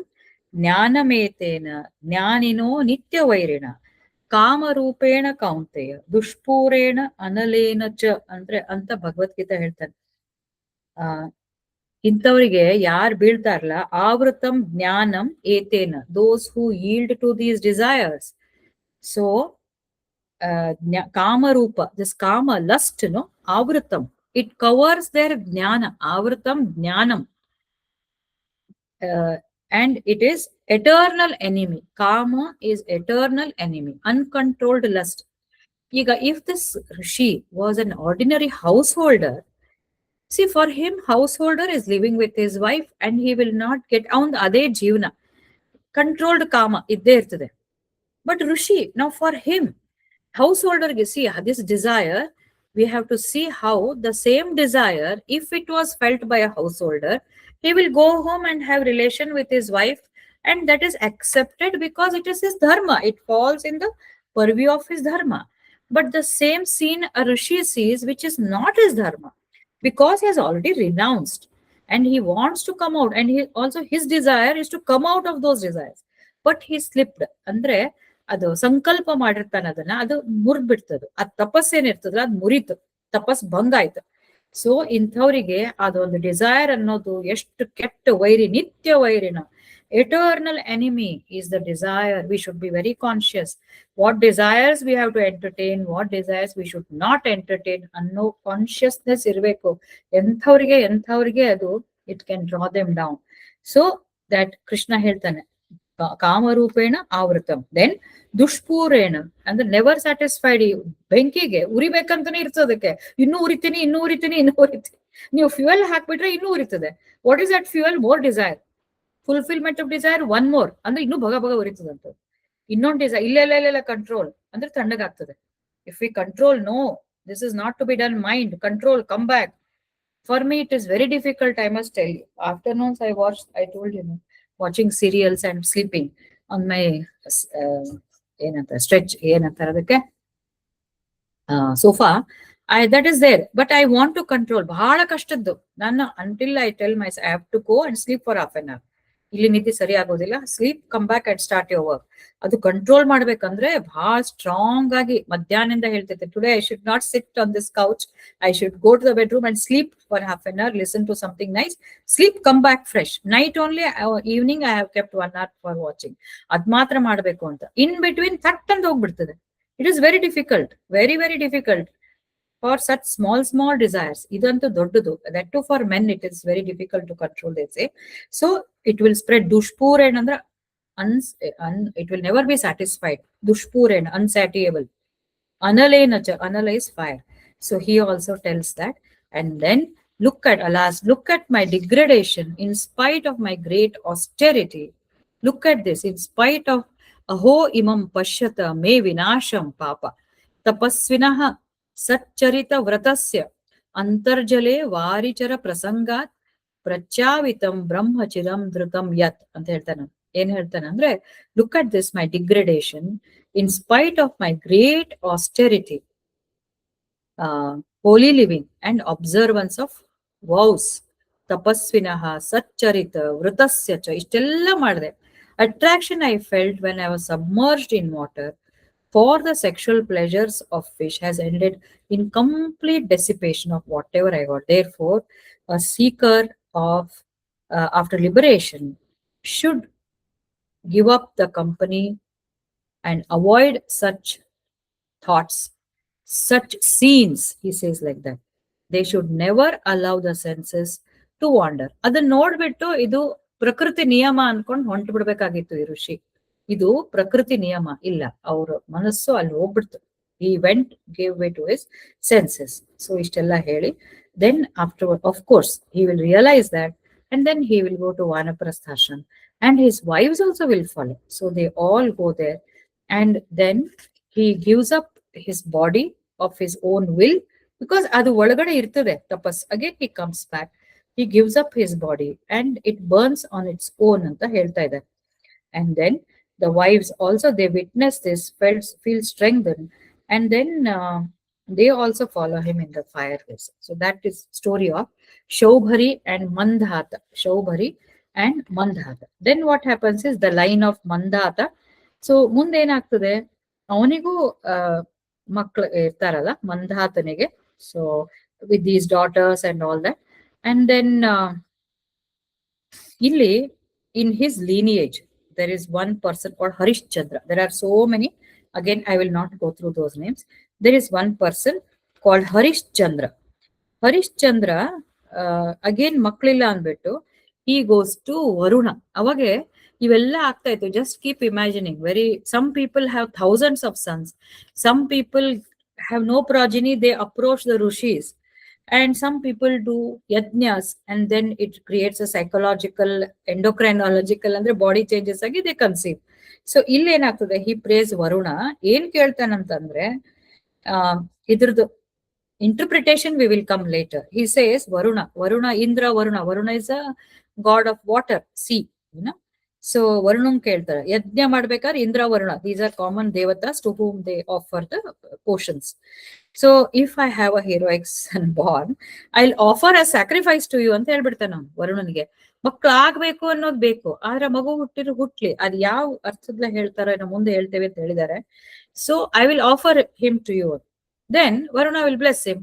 ಜ್ಞಾನಮೇತೇನ ಜ್ಞಾನಿನೋ ನಿತ್ಯ ವೈರಿಣ ಕಾಮರೂಪೇಣ ಕೌಂತೆಯ ದುಷ್ಪೂರೇಣ ಅನಲೇನ ಚ ಅಂದ್ರೆ ಅಂತ ಭಗವದ್ಗೀತಾ ಹೇಳ್ತಾನೆ. ಇಂಥವರಿಗೆ ಯಾರು ಬೀಳ್ತಾರಲ್ಲ, ಆವೃತಂ ಜ್ಞಾನಂ ಏತೇನ, those who yield to these desires. So ಕಾಮರೂಪ, this kama lust, ಆವೃತಂ, it covers their ಜ್ಞಾನ. ಆವೃತಂ ಜ್ಞಾನಂ, and it is eternal enemy. Kama is eternal enemy, uncontrolled lust. ಈಗ if this Rishi was an ordinary householder, see, for him householder is living with his wife and he will not get on the ade jeevana, controlled kama idde irtade. But Rishi, now for him householder ge, see, this desire We have to see how the same desire, if it was felt by a householder, he will go home and have relation with his wife, and that is accepted because it is his dharma. It falls in the purview of his dharma. But the same scene a rishi sees, which is not his dharma, because he has already renounced and he wants to come out, and he also his desire is to come out of those desires, but he slipped. ಅಂದ್ರೆ ಅದು ಸಂಕಲ್ಪ ಮಾಡಿರ್ತಾನೆ, ಅದನ್ನ ಅದು ಮುರಿದ್ಬಿಡ್ತದೆ. ಆ ತಪಸ್ಸೇನಿರ್ತದಲ್ಲ ಅದು ಮುರಿತು, ತಪಸ್ ಭಂಗ ಆಯ್ತು. ಸೊ ಇಂಥವ್ರಿಗೆ ಅದೊಂದು ಡಿಸೈರ್ ಅನ್ನೋದು ಎಷ್ಟು ಕೆಟ್ಟ ವೈರಿ, ನಿತ್ಯ ವೈರಿನ. Eternal enemy is the desire. We should be very conscious what desires we have to entertain, what desires we should not entertain ಅನ್ನೋ ಕಾನ್ಶಿಯಸ್ನೆಸ್ ಇರಬೇಕು. ಎಂಥವ್ರಿಗೆ ಅದು it can draw them down. So that Krishna ಹೇಳ್ತಾನೆ, ಕಾಮರೂಪೇಣ ಆವೃತಂ. Then ದುಷ್ಪೂರೇಣ ಅಂದ್ರೆ never satisfied. ಬೆಂಕಿಗೆ ಉರಿಬೇಕಂತಾನೆ ಇರ್ತದಕ್ಕೆ, ಇನ್ನೂ ಉರಿತೀನಿ, ಇನ್ನೂ ಉರಿತೀನಿ, ಇನ್ನೂ ಉರಿತೀನಿ. ನೀವು ಫ್ಯೂಯಲ್ ಹಾಕ್ಬಿಟ್ರೆ ಇನ್ನೂ ಉರಿತದೆ. What is that fuel? More desire. Fulfilment of desire, one more ಅಂದ್ರೆ ಇನ್ನೂ ಭಗ ಭಗ ಉರಿತದಂತ. ಇನ್ನೊಂದು ಡಿಸೈರ್, ಇಲ್ಲ ಕಂಟ್ರೋಲ್ ಅಂದ್ರೆ ತಣ್ಣಗಾಗ್ತದೆ. If we control, no, this is not to be done. Mind control, come back. For me, it is very difficult, I must tell you. Afternoons, I told you, watching serials and sleeping on my stretch, sofa. That is there, but I want to control. Bhala kashtaddu. Until I tell myself, I have to go and sleep for half an hour. ಇಲ್ಲಿ ನಿದ್ದೆ ಸರಿ ಆಗೋದಿಲ್ಲ, sleep, come back and start your work. ಅದು control ಮಾಡ್ಬೇಕಂದ್ರೆ ಬಹಳ strong ಆಗಿ ಮಧ್ಯಾಹ್ನದಿಂದ ಹೇಳ್ತೈತೆ, today I should not sit on this couch, I should go to the bedroom and sleep for half an hour, listen to something nice, sleep, come back fresh. Night only, evening I have kept 1 hour for watching. ಅದ್ ಮಾತ್ರ ಮಾಡ್ಬೇಕು ಅಂತ. In between ಥಟ್ ಅಂತ ಹೋಗ್ಬಿಡ್ತದೆ. It is very difficult, very very difficult for such small desires. Idantu doddudu. That too for men it is very difficult to control, they say. So it will spread. Dushpurena andra it will never be satisfied. Dushpurena, unsatiable. Analenacha, anala is fire. So he also tells that. And then look at, alas, look at my degradation in spite of my great austerity. Look at this, in spite of aho imam pashyata me vinasham papa. Tapasvinaha ಸಚ್ಚರಿತ ವ್ರತಸ್ಯ ಅಂತರ್ಜಲೆ ವಾರಿಚರ ಪ್ರಸಂಗಾತ್ ಪ್ರಚ್ಯಾವಿತಂ ಬ್ರಹ್ಮಚಿರಂ ಧೃತಂ ಯತ್ ಅಂತ ಹೇಳ್ತಾನೆ. ಏನ್ ಹೇಳ್ತಾನೆ ಅಂದ್ರೆ, look at this my degradation in spite of my great austerity, holy living and observance of vows, ತಪಸ್ವಿನಃ ಸಚ್ಚರಿತ ವೃತಸ್ಯ ಚ, ಇಷ್ಟೆಲ್ಲ ಮಾಡಿದೆ. Attraction I felt when I was submerged in water for the sexual pleasures of fish has ended in complete dissipation of whatever I got. Therefore, a seeker of after liberation should give up the company and avoid such thoughts, such scenes. He says like that. They should never allow the senses to wander. ಅದನ್ನ ನೋಡ್ಬಿಟ್ಟು ಇದು ಪ್ರಕೃತಿ ನಿಯಮ ಅನ್ಕೊಂಡು ಹೊಂಟು ಬಿಡ್ಬೇಕಾಗಿತ್ತು ಈ ಋಷಿ. ಇದು ಪ್ರಕೃತಿ ನಿಯಮ ಇಲ್ಲ, ಅವ್ರ ಮನಸ್ಸು ಅಲ್ಲಿ ಹೋಗ್ಬಿಡ್ತು. he went, gave way to his senses. So ಇಷ್ಟೆಲ್ಲ ಹೇಳಿ, then afterward, of course, he will realize that, and then he will go to Vanaprasthashram, and his wives also will follow. So they all go there, and then he gives up his body of his own will, because ಅದು ಒಳಗಡೆ ಇರ್ತದೆ ತಪಸ್. Again he comes back, he gives up his body and it burns on its own ಅಂತ ಹೇಳ್ತಾ ಇದ್ದಾರೆ. And then the wives also, they witness this, feel strengthened, and then they also follow him in the fire. So that is story of Shaubhari and Mandhata. Shaubhari and Mandhata. Then what happens is the line of Mandhata. So ಮುಂದೆ ಏನಾಗ್ತದೆ, ಅವನಿಗೂ ಮಕ್ಕಳು ಇರ್ತಾರಲ್ಲ ಮಂಧಾತನಿಗೆ. So with these daughters and all that. And then ಇಲ್ಲಿ in his lineage there is one person called Harishchandra. There are so many. Again, I will not go through those names. There is one person called Harishchandra. Harishchandra, again, maklilla anbittu, he goes to Varuna. Avage, ಇವೆಲ್ಲ ಆಗ್ತಾ ಇತ್ತು. Just keep imagining. Some people have thousands of sons. Some people have no progeny. They approach the rishis. And some people do yajnas, and then it creates a psychological, endocrinological, andre body changes agi they conceive. So ಇಲ್ಲಿ ಏನಾಗ್ತದೆ, he prays Varuna. ಏನ್ ಕೇಳ್ತಾನಂತಂದ್ರೆ, ಇದ್ರದ್ದು Interpretation we will come later. He says Varuna, Indra, Varuna is a god of water, sea, you know. So Varunam keltare. Yajna madbekar Indra, Varuna. These are common devatas to whom they offer the potions. So if I have a heroic son born, I'll offer a sacrifice to you ಅಂತ ಹೇಳ್ಬಿಡ್ತಾನೆ ನಾನು ವರುಣನಿಗೆ. ಮಕ್ಳು ಆಗ್ಬೇಕು ಅನ್ನೋದು ಬೇಕು, ಆದ್ರೆ ಮಗು ಹುಟ್ಲಿ, ಅದ್ ಯಾವ ಅರ್ಥದ ಹೇಳ್ತಾರೆ ನಾವು ಮುಂದೆ ಹೇಳ್ತೇವೆ ಅಂತ ಹೇಳಿದ್ದಾರೆ. So I will offer him to you. Then Varuna will bless him.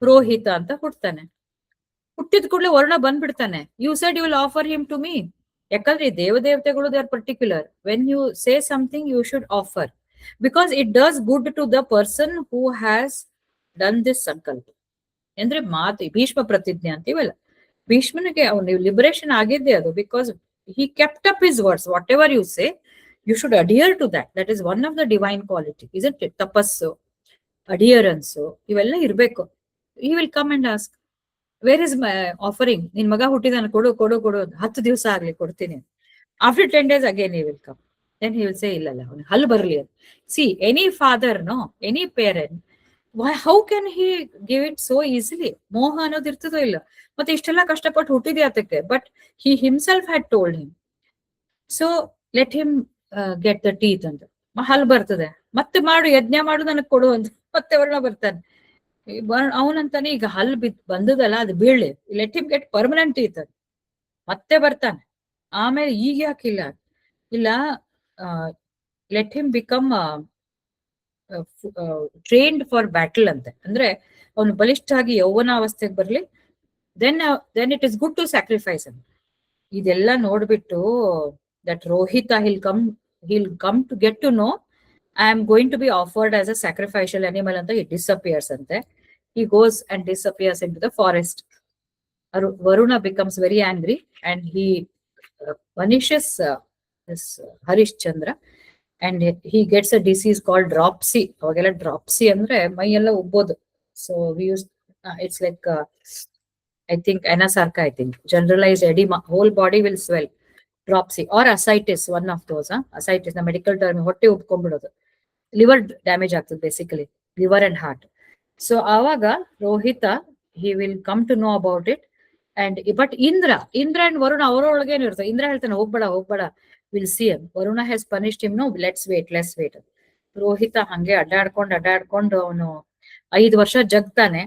Rohita ಅಂತ ಹುಡ್ತಾನೆ. ಹುಟ್ಟಿದ ಕೂಡಲೇ ವರುಣ ಬಂದ್ಬಿಡ್ತಾನೆ. You said you will offer him to me. ಯಾಕಂದ್ರೆ ಈ ದೇವತೆಗಳು they are particular. When you say something you should offer, because it does good to the person who has done this sankalpa. ಅಂದ್ರೆ ಮಾತು ಭೀಷ್ಮ ಪ್ರತಿಜ್ಞೆ ಅಂತೀವಲ್ಲ, ಭೀಷ್ಮನಿಗೆ ಅವನು ಲಿಬರೇಷನ್ ಆಗಿದ್ದೆ ಅದು. Because he kept up his words. Whatever you say, you should adhere to that. That is one of the divine quality, isn't it? Tapassu, adherence, ಇವೆಲ್ಲ ಇರ್ಬೇಕು. He will come and ask, where is my offering? ನಿನ್ ಮಗ ಹುಟ್ಟಿದಾನ, ಕೊಡು ಕೊಡು ಕೊಡು. 10 ದಿವಸ ಆಗ್ಲಿ ಕೊಡ್ತೀನಿ. After 10 days again he will come. Then he will say, ಇಲ್ಲ ಅವನಿಗೆ ಹಲ್ಲು ಬರ್ಲಿ ಅಂತ. See, any father, no, any parent, how can he give it so easily? ಮೋಹ ಅನ್ನೋದು ಇರ್ತದೋ ಇಲ್ಲ. ಮತ್ತೆ ಇಷ್ಟೆಲ್ಲ ಕಷ್ಟಪಟ್ಟು ಹುಟ್ಟಿದ್ಯಾ ಅದಕ್ಕೆ. But he himself had told him, so let him get the teeth ಅಂತ. ಹಲ್ ಬರ್ತದೆ, ಮತ್ತೆ ಮಾಡು, ಯಜ್ಞ ಮಾಡು, ನನಗ್ ಕೊಡು ಅಂತ ಮತ್ತೆ ವರ್ಣ ಬರ್ತಾನೆ. ಅವನಂತಾನೆ ಈಗ ಹಲ್ ಬಂದದಲ್ಲ ಅದು ಬೀಳ್ಲಿ, let him get permanent teeth ಅಂತ ಮತ್ತೆ ಬರ್ತಾನೆ. ಆಮೇಲೆ ಈಗ ಯಾಕಿಲ್ಲ, ಇಲ್ಲ let him become trained for battle ಅಂತೆ. ಅಂದ್ರೆ ಅವನು ಬಲಿಷ್ಠ ಆಗಿ ಯೌವನಾವಸ್ಥೆಗೆ ಬರ್ಲಿ, then it is good to sacrifice ಅಂತ. ಇದೆಲ್ಲ ನೋಡ್ಬಿಟ್ಟು that Rohita he'll come to get to know I am going to be offered as a sacrificial animal ಅಂತ he disappears ante. He goes and disappears into the forest. Varuna becomes very angry and he punishes this Harishchandra, and he gets a disease called dropsy. ಅವಾಗೆಲ್ಲ dropsy ಅಂದ್ರೆ ಮೈ ಎಲ್ಲ ಉಬ್ಬೋದು. So we use it's like I think anasarca, I think generalized edema, whole body will swell. Dropsy or ascites, one of those. Ascites, the medical term, ಹೊಟ್ಟೆ ಉಬ್ಕೊಂಡ್ಬಿಡೋದು. Liver damage ಆಗ್ತದೆ basically, liver and heart. So ಆವಾಗ ರೋಹಿತ he will come to know about it. And but Indra and Varuna ಅವರೊಳಗೇನು ಇರ್ತದೆ. ಇಂದ್ರ ಹೇಳ್ತಾನೆ ಹೋಗ್ಬೇಡ will see him. Varuna has punished him, no, let's wait. ರೋಹಿತ ಹಂಗೆ ಅಡ್ಡಾಡ್ಕೊಂಡು ಅವನು 5 ವರ್ಷ ಜಗ್ತಾನೆ.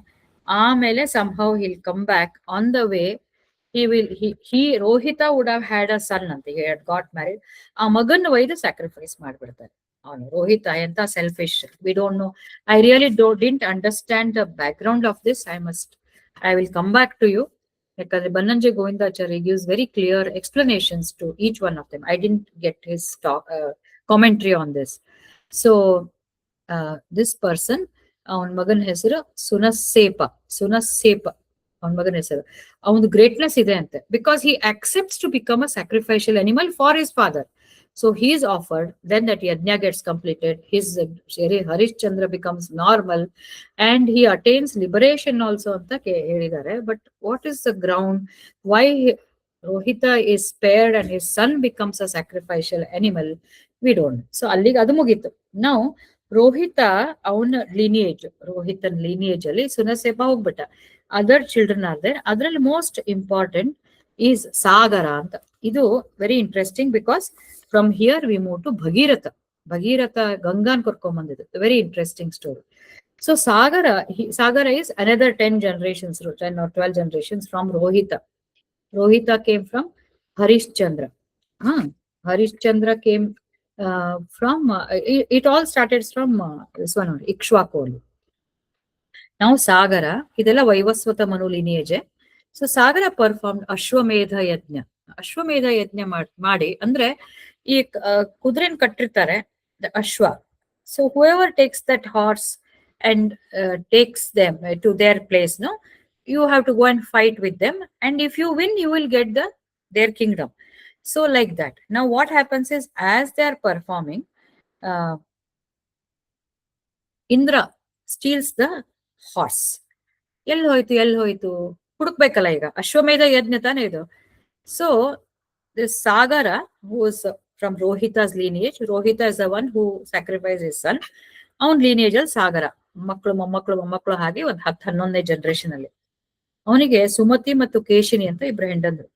ಆಮೇಲೆ somehow he'll come back. On the way Rohita would have had a son ante. He had got married. ಆ ಮಗನ್ನ ಒಯ್ದು ಸ್ಯಾಕ್ರಿಫೈಸ್ ಮಾಡ್ಬಿಡ್ತಾರೆ ಅವನು. ರೋಹಿತ ಎಂತ selfish, we don't know. I really didn't understand the background of this. I will come back to you, ಯಾಕಂದ್ರೆ Bannanje Govindacharya gives very clear explanations to each one of them. I didn't get his commentary on this. So this person, ಅವನ ಮಗನ ಹೆಸರು ಸುನಸ್ಸೇಪ. ಅವನ ಮಗನ ಹೆಸರು. ಅವನದು greatness ಇದೆ ಅಂತೆ, because he accepts to become a sacrificial animal for his father. So he is offered, then that yajna gets completed, his Harishchandra becomes normal, and he attains liberation also anta helidare. But what is the ground why Rohita is spared and his son becomes a sacrificial animal? We don't know. So allige adu mugittu. Now Rohita ಅವನ ರೋಹಿತನ್ lineage ಅಲ್ಲಿ ಸುನಸೇಪ ಹೋಗ್ಬಿಟ್ಟ. Other children are there. ಅದ್ರಲ್ಲಿ most important is Sagara ಅಂತ. ಇದು very interesting, because from here we move to Bhagiratha ಗಂಗಾನ್ ಕರ್ಕೊಂಡ್ ಬಂದಿದ್ದು. Very interesting story. So Sagara is another 10 generations, 10 or 12 generations from Rohita came from Harishchandra. Harishchandra came from it all started from this one, Ikshvaku. Now Sagara, ಇದೆಲ್ಲ Vaivasvata Manu lineage. So Sagara performed ಅಶ್ವಮೇಧ ಯಜ್ಞ ಮಾಡಿ, ಅಂದ್ರೆ ಈ ಕುದುರೆನ್ ಕಟ್ಟಿರ್ತಾರೆ, the Ashwa. So whoever takes that horse and takes them to their place, no, you have to go and fight with them, and if you win you will get their kingdom. So like that. Now what happens is, as they are performing, Indra steals the horse. ಎಲ್ಲಿ ಹೋಯ್ತು ಹುಡುಕ್ಬೇಕಲ್ಲ, ಈಗ ಅಶ್ವಮೇಧ ಯಜ್ಞ ತಾನೇ ಇದು. So this Sagara, who is from Rohita's lineage, Rohita is the one who sacrificed his son. ಅವನ್ lineage ಅಲ್ಲಿ ಸಾಗರ. ಮಕ್ಕಳು ಮೊಮ್ಮಕ್ಕಳು ಹಾಗೆ ಒಂದು 10-11ನೇ ಜನರೇಷನ್ ಅಲ್ಲಿ ಅವನಿಗೆ ಸುಮತಿ ಮತ್ತು ಕೇಶಿನಿ ಅಂತ ಇಬ್ರು ಹೆಂಡಂದ್ರು.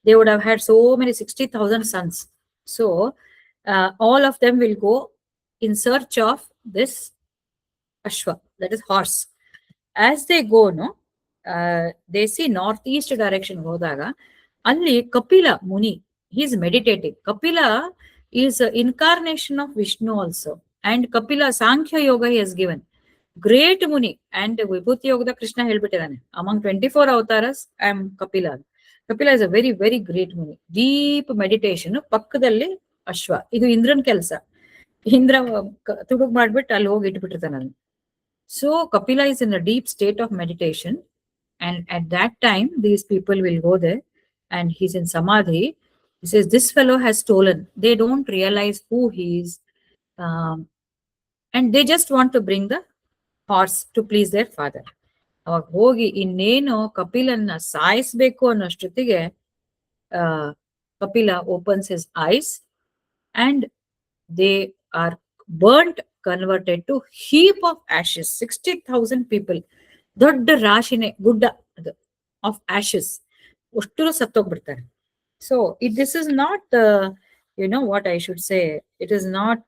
They would have had so many 60,000 sons. So all of them will go in search of this Ashwa, that is horse. As they go, no, they see northeast direction ಹೋದಾಗ ಅಲ್ಲಿ ಕಪಿಲ ಮುನಿ, he is meditating. Kapila is an incarnation of Vishnu also, and Kapila Sankhya Yoga he has given. Great Muni, and Vibhuti Yoga Krishna ಹೇಳ್ಬಿಟ್ಟಿದ್ದಾನೆ, among 24 avatars I am Kapila. Kapila is a very very great Muni. Deep meditation, ಪಕ್ಕದಲ್ಲಿ ಅಶ್ವ, ಇದು ಇಂದ್ರನ್ ಕೆಲಸ. ಇಂದ್ರ ತುಡುಗ್ ಮಾಡ್ಬಿಟ್ಟು ಅಲ್ಲಿ ಹೋಗಿ ಇಟ್ಬಿಟ್ಟಿರ್ತಾನೆ. So Kapila is in a deep state of meditation, and at that time these people will go there and he's in samadhi. He says this fellow has stolen. They don't realize who he is, and they just want to bring the horse to please their father. ಅವಾಗ ಹೋಗಿ ಇನ್ನೇನು ಕಪಿಲನ್ನ ಸಾಯಿಸ್ಬೇಕು ಅನ್ನೋಷ್ಟೊತ್ತಿಗೆ Kapila opens his eyes and they are burnt, converted to heap of ashes. 60,000 people, ದೊಡ್ಡ ರಾಶಿನೇ ಗುಡ್ಡ ಅದು of ashes, ಅಷ್ಟು ಸತ್ತೋಗ್ಬಿಡ್ತಾರೆ. So this is not what I should say, it is not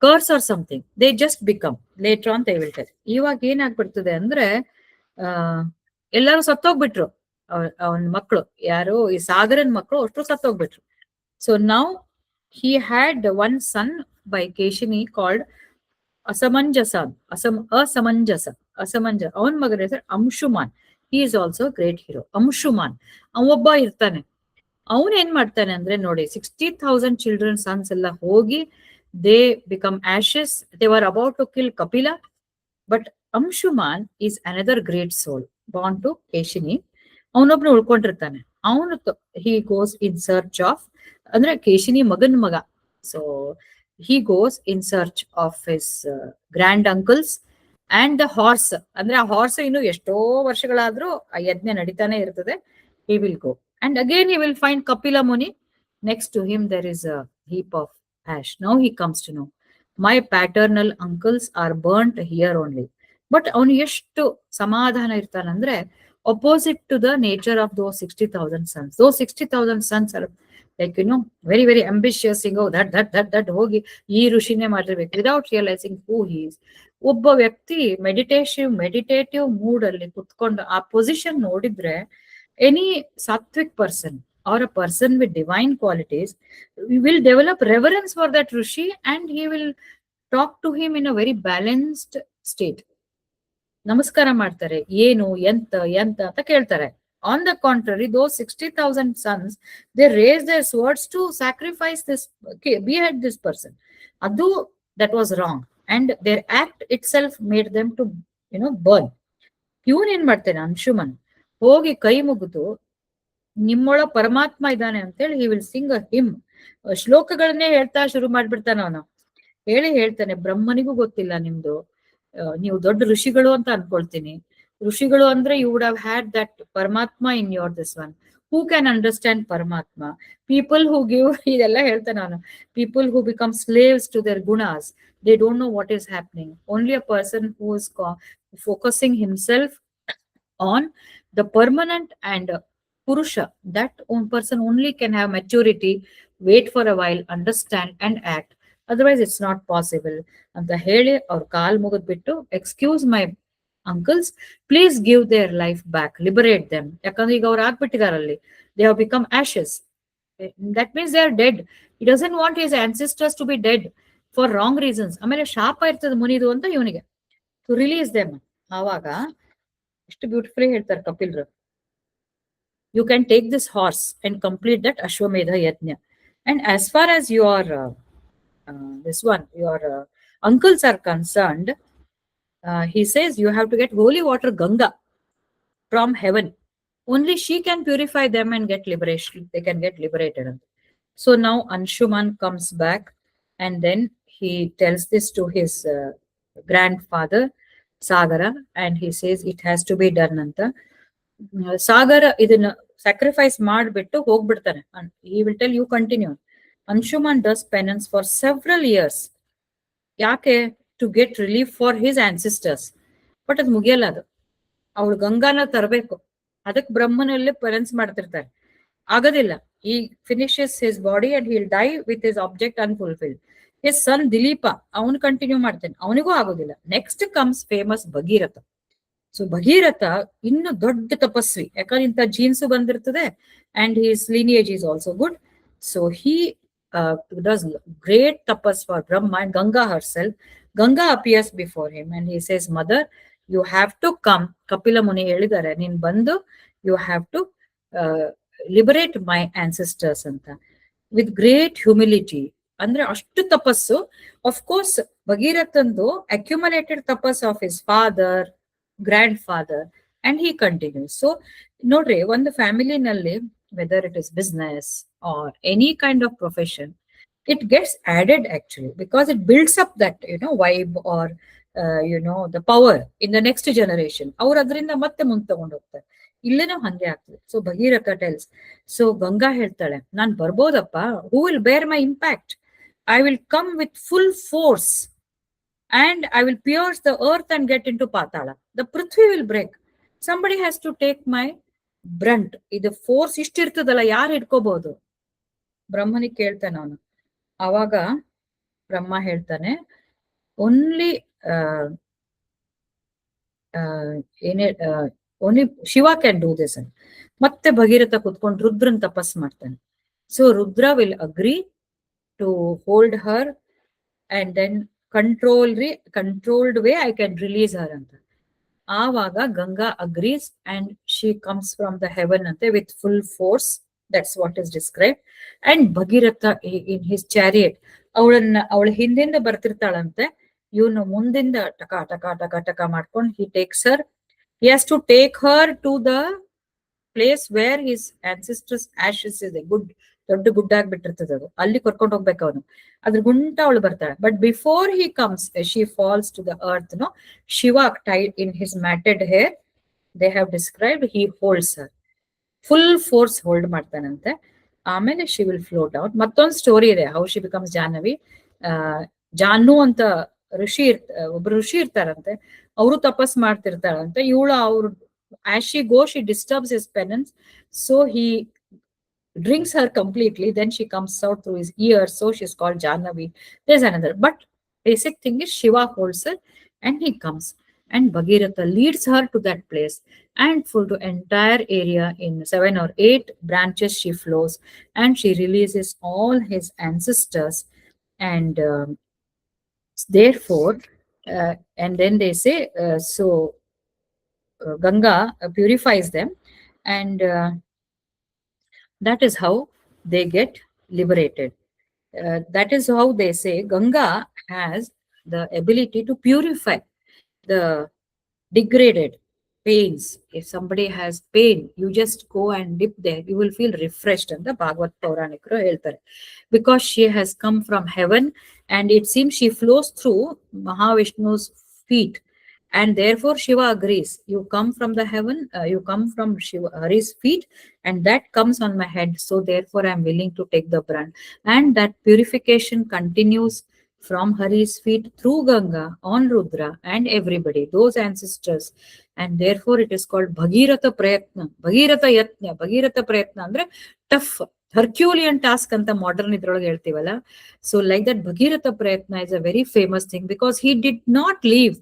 curse or something. They just become, later on they will tell. ಇವಾಗ ಏನಾಗ್ಬಿಡ್ತದೆ ಅಂದ್ರೆ ಎಲ್ಲರೂ ಸತ್ತೋಗ್ಬಿಟ್ರು, ಅವನ ಮಕ್ಕಳು ಯಾರು, ಈ ಸಾಗರನ್ ಮಕ್ಕಳು ಅಷ್ಟು ಸತ್ತೋಗ್ಬಿಟ್ರು. So now he had one son by Keshini called Asamanjasa. ಅವನ ಮಗನ ಹೆಸರು Anshuman. he is also a great hero. Anshuman ಅವೊಬ್ಬ ಇರ್ತಾನೆ. ಅವನ್ ಏನ್ ಮಾಡ್ತಾನೆ ಅಂದ್ರೆ ನೋಡಿ, 60,000 children sons ಎಲ್ಲ ಹೋಗಿ they become ashes. They were about to kill Kapila, but Amshuman is another great soul born to Keshini. ಅವನೊಬ್ನು ಉಳ್ಕೊಂಡಿರ್ತಾನೆ. ಅವನು he goes in search of, ಅಂದ್ರೆ ಕೇಶಿನಿ ಮಗನ್ ಮಗ. So he goes in search of his grand uncles and the horse. ಅಂದ್ರೆ ಆ horse ಇನ್ನು ಎಷ್ಟೋ ವರ್ಷಗಳಾದ್ರೂ ಆ ಯಜ್ಞ ನಡೀತಾನೆ ಇರ್ತದೆ. he will go and again he will find Kapila Muni. Next to him there is a heap of ash. Now he comes to know my paternal uncles are burnt here only. But ಅವನು ಎಷ್ಟು ಸಮಾಧಾನ ಇರ್ತಾನಂದ್ರೆ, opposite to the nature of those 60,000 sons. Those 60,000 sons are like very very ambitious. that ಹೋಗಿ ಈ ಋಷಿನೇ ಮಾಡಿರ್ಬೇಕು without realizing who he is. ಒಬ್ಬ ವ್ಯಕ್ತಿ meditative mood ಅಲ್ಲಿ ಕುತ್ಕೊಂಡು ಆ ಪೊಸಿಷನ್ ನೋಡಿದ್ರೆ, any sattvic person or a person with divine qualities will develop reverence for that rishi and he will talk to him in a very balanced state. ನಮಸ್ಕಾರ ಮಾಡ್ತಾರೆ, ಏನು ಎಂತ ಅಂತ ಕೇಳ್ತಾರೆ. On the contrary, those 60,000 sons, they raise their swords to sacrifice this, behead this person. Adu, that was wrong, and their act itself made them to burn. ಇವನ್ ಏನ್ ಮಾಡ್ತಾನೆ, ಅಂಶುಮನ್ ಹೋಗಿ ಕೈ ಮುಗಿದು ನಿಮ್ಮೊಳ ಪರಮಾತ್ಮ ಇದ್ದಾನೆ ಅಂತೇಳಿ he will sing a hymn. ಶ್ಲೋಕಗಳನ್ನೇ ಹೇಳ್ತಾ ಶುರು ಮಾಡ್ಬಿಡ್ತಾನ ಅವನು. ಹೇಳ್ತಾನೆ, ಬ್ರಹ್ಮನಿಗೂ ಗೊತ್ತಿಲ್ಲ ನಿಮ್ದು, ನೀವು ದೊಡ್ಡ ಋಷಿಗಳು ಅಂತ ಅನ್ಕೊಳ್ತೀನಿ. ಋಷಿಗಳು ಅಂದ್ರೆ you would have had that Paramatma in your this one. Who can understand Paramatma? People who give ಇದೆಲ್ಲ ಹೇಳ್ತಾನೆ ನಾನು. People who become slaves to their gunas, they don't know what is happening. Only a person who is focusing himself on the permanent and Purusha, that one person only can have maturity, wait for a while, understand and act. Otherwise it's not possible. ಅಂತ ಹೇಳಿ ಅವ್ರ ಕಾಲ್ ಮುಗಿದ್ಬಿಟ್ಟು, excuse my uncles, please give their life back, liberate them. ಯಾಕಂದ್ರೆ ಈಗ ಅವ್ರು ಆಗ್ಬಿಟ್ಟಿದಾರಲ್ಲಿ, they have become ashes. That means they are dead. He doesn't want his ancestors to be dead for wrong reasons. ಆಮೇಲೆ ಶಾಪ ಇರ್ತದೆ ಮುನಿದು ಅಂತ ಇವನಿಗೆ, to release them. ಆವಾಗ ಎಷ್ಟು ಬ್ಯೂಟಿಫುಲಿ ಹೇಳ್ತಾರೆ ಕಪಿಲ್ರು, you can take this horse and complete that Ashwamedha Yajna. And as far as your uncles are concerned, he says you have to get holy water Ganga from heaven. Only she can purify them and get liberation. They can get liberated. So now Anshuman comes back and then he tells this to his grandfather Sagara, and he says it has to be done anta. Sagara idನ್ನ sacrifice ಮಾಡ್ಬಿಟ್ಟು ಹೋಗ್ಬಿಡ್ತಾನೆ. He will tell you continue. Anshuman does penance for several years. ಯಾಕೆ? to get relief for his ancestors. But ಅದು ಮುಗಿಯಲ್ಲ. ಅದು ಅವಳು ಗಂಗಾನ ತರಬೇಕು, ಅದಕ್ಕೆ ಬ್ರಹ್ಮನಲ್ಲಿ ಪೆರೆನ್ಸ್ ಮಾಡ್ತಿರ್ತಾರೆ, ಆಗೋದಿಲ್ಲ. ಈ finishes his body and hill dye with his object unfulfilled. His son Dilip ಅವನು ಕಂಟಿನ್ಯೂ ಮಾಡ್ತಾನೆ, ಅವನಿಗೂ ಆಗೋದಿಲ್ಲ. Next comes famous Bhagiratha. So Bhagiratha ಇನ್ನು ದೊಡ್ಡ ತಪಸ್ವಿ, ಯಾಕಂದ್ರೆ ಇಂಥ ಜೀನ್ಸ್ ಬಂದಿರ್ತದೆ and his lineage is also good. So he does great tapas for Brahma and Ganga herself. Ganga appears before him and he says, Mother, you have to come. Kapila Muni ಹೇಳಿದ್ದಾರೆ, ನೀನ್ ಬಂದು you have to liberate my ancestors ಅಂತ, with great humility. ಅಂದ್ರೆ ಅಷ್ಟು ತಪಸ್ಸು. Of course ಭಗೀರಥಂದು accumulated ತಪಸ್ of his father, grandfather, and he continues. So ನೋಡ್ರಿ, ಒಂದು ಫ್ಯಾಮಿಲಿನಲ್ಲಿ whether it is business or any kind of profession, it gets added actually because it builds up that vibe or the power in the next generation. ಅವ್ರು ಅದರಿಂದ ಮತ್ತೆ ಮುಂದೆ ತಗೊಂಡು ಹೋಗ್ತಾರೆ. ಇಲ್ಲೇನೋ ಹಂಗೆ ಆಗ್ತದೆ. So Bhagiratha tells. So Ganga ಹೇಳ್ತಾಳೆ, ನಾನ್ ಬರ್ಬೋದಪ್ಪ, who will bear my impact, I will come with full force and I will pierce the earth and get into Patala. The Prithvi will break. Somebody has to take my brunt. ಇದು force ಇಷ್ಟಿರ್ತದಲ್ಲ, ಯಾರು ಹಿಡ್ಕೋಬಹುದು? ಬ್ರಹ್ಮನಿಗೆ ಕೇಳ್ತಾನೆ ಅವನು. ಅವಾಗ ಬ್ರಹ್ಮ ಹೇಳ್ತಾನೆ, only only Shiva can do this. ಮತ್ತೆ ಭಗೀರಥ ಕುತ್ಕೊಂಡು ರುದ್ರನ್ ತಪಸ್ ಮಾಡ್ತಾನೆ. So Rudra will agree to hold her and then controlled way I can release her ಅಂತ. ಆವಾಗ Ganga agrees and she comes from the heaven ante with full force. That's what is described. And Bhagirath in his chariot, ಅವಳ ಹಿಂದಿಂದ ಬರ್ತಿರ್ತಾಳಂತೆ, ಇವನು ಮುಂದಿಂದ ಟಕ ಟಕ ಟಕ ಟಕ ಮಾಡ್ಕೊಂಡು he takes her. He has to take her to the place where his ancestors ashes is. ದೊಡ್ಡ ಗುಡ್ಡ ಆಗ್ಬಿಟ್ಟಿರ್ತದೆ ಅದು, ಅಲ್ಲಿ ಕರ್ಕೊಂಡು ಹೋಗ್ಬೇಕು ಅವನು. ಅದ್ರ ಗುಂಟ ಅವಳು ಬರ್ತಾಳೆ. But before he comes she falls to the earth. Shiva tied in his matted hair, they have described, he holds her, full force hold ಮಾಡ್ತಾನಂತೆ. ಆಮೇಲೆ ಶಿ ವಿಲ್ ಫ್ಲೋಟ್ ಔಟ್. ಮತ್ತೊಂದು ಸ್ಟೋರಿ ಇದೆ, how she becomes Jahnavi. Jahnu ಅಂತ ಒಬ್ರು ಋಷಿ ಇರ್ತಾರಂತೆ, ಅವರು ತಪಸ್ ಮಾಡ್ತಿರ್ತಾರಂತೆ. ಇವಳು ಅವ್ರು as she go she disturbs his penance, so he drinks her completely. Then she comes out through his ears, so she's called Jahnavi. There's another, but basic thing is Shiva holds her and he comes, and Bhagirath leads her to that place, and for the entire area in 7 or 8 branches she flows, and she releases all his ancestors, and therefore and then they say Ganga purifies them, and that is how they get liberated. That is how they say Ganga has the ability to purify the degraded pains. If somebody has pain, you just go and dip there, you will feel refreshed. And the Bhagavad Pauranikru ಹೇಳ್ತಾರೆ, because she has come from heaven, and it seems she flows through Mahavishnu's feet. And therefore Shiva agrees, you come from the heaven, you come from Shiva, Hari's feet, and that comes on my head. So therefore I am willing to take the brunt. And that purification continues from Hari's feet through Ganga on Rudra and everybody, those ancestors. And therefore it is called Bhagiratha Prayatna. Bhagiratha Yatna. Bhagiratha Prayatna andre tough, Herculean task anta modern idrolage ಹೇಳ್ತೀವಲ್ಲ. So like that Bhagiratha Prayatna is a very famous thing, because he did not leave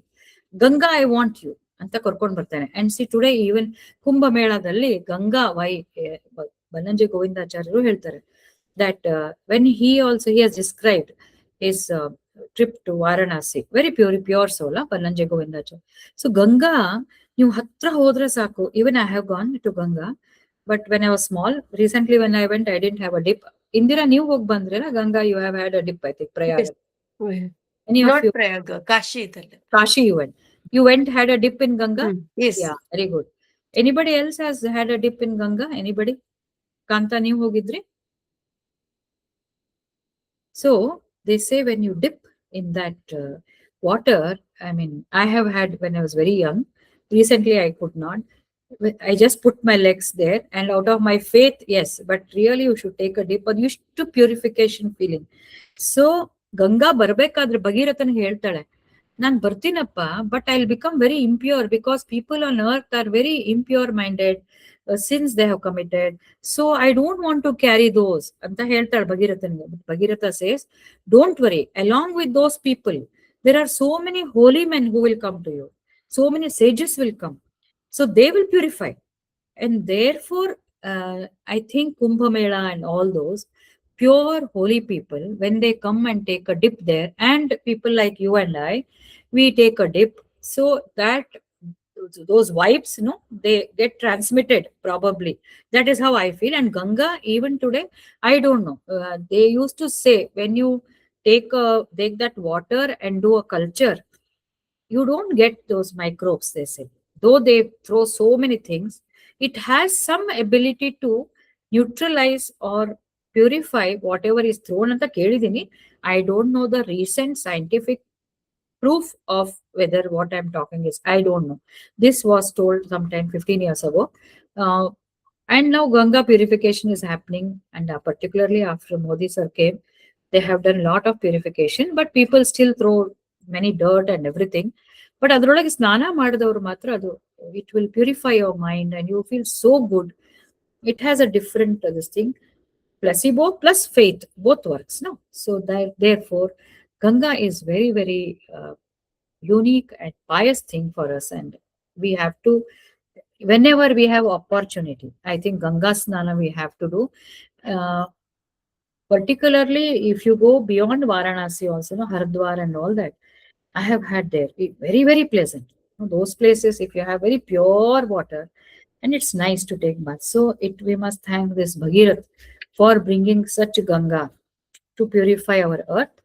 Ganga I want you ಅಂತ ಕರ್ಕೊಂಡ್ ಬರ್ತಾನೆ. And C today even ಕುಂಭಮೇಳದಲ್ಲಿ ಗಂಗಾ ಬನ್ನಂಜೆ ಗೋವಿಂದಾಚಾರ್ಯರು ಹೇಳ್ತಾರೆ that when he has described his trip to Varanasi, very pure soul, Bannanje Govindacharya. So Ganga ನೀವು ಹತ್ರ ಹೋದ್ರೆ ಸಾಕು. even I have gone to Ganga, but when I was small, recently when I went, I didn't have a dip. Indira, ನೀವು ಹೋಗಿ ಬಂದ್ರೇನಾ Ganga? you have had a dip, I think, Prayag. Not Prayag, Kashi. Kashi you went, had a dip in Ganga? Yes. Yeah, very good. Anybody else has had a dip in Ganga? Anybody? Kanta, ನೀವು ಹೋಗಿದ್ರಿ? So they say when you dip in that water, I mean, I have had when I was very young. Recently I could not. I just put my legs there, and out of my faith, yes, but really you should take a dip, or you should to purification feeling. So Ganga ಬರ್ಬೇಕಾದ್ರೆ ಭಗೀರಥನಿಗೆ ಹೇಳ್ತಾಳೆ, ನಾನು ಬರ್ತೀನಪ್ಪ, but I will become very impure because people on earth are very impure minded sins they have committed. So I don't want to carry those ಅಂತ ಹೇಳ್ತಾಳೆ ಭಗೀರಥನ್ಗೆ. Bhagiratha says, don't worry, along with those people there are so many holy men who will come to you. So many sages will come. So they will purify. And therefore, I think Kumbh Mela and all those pure holy people, when they come and take a dip there, and people like you and I, we take a dip, so that those vibes, they get transmitted probably. That is how I feel. And Ganga, even today, I don't know. They used to say, when you take that water and do a culture, you don't get those microbes, they say. Though they throw so many things, it has some ability to neutralize or purify whatever is thrown anta kelidini. I don't know the recent scientific proof of whether what I'm talking is, I don't know. This was told sometime 15 years ago. uh, and now Ganga purification is happening, and particularly after Modi sir came, they have done a lot of purification, but people still throw many dirt and everything. But ಅದ್ರೊಳಗೆ ಸ್ನಾನ ಮಾಡಿದವರು ಮಾತ್ರ ಅದು, it will purify your mind and you feel so good. It has a different this thing. Placebo plus faith, both works, no? So that, therefore, Ganga is very, very unique and pious thing for us, and we have to, whenever we have opportunity, I think Ganga Snana we have to do. Uh, Particularly if you go beyond Varanasi also, Haridwar and all that, I have had there. Very, very pleasant. Those places, if you have very pure water, and it's nice to take bath. So we must thank this Bhagirath for bringing such Ganga to purify our earth.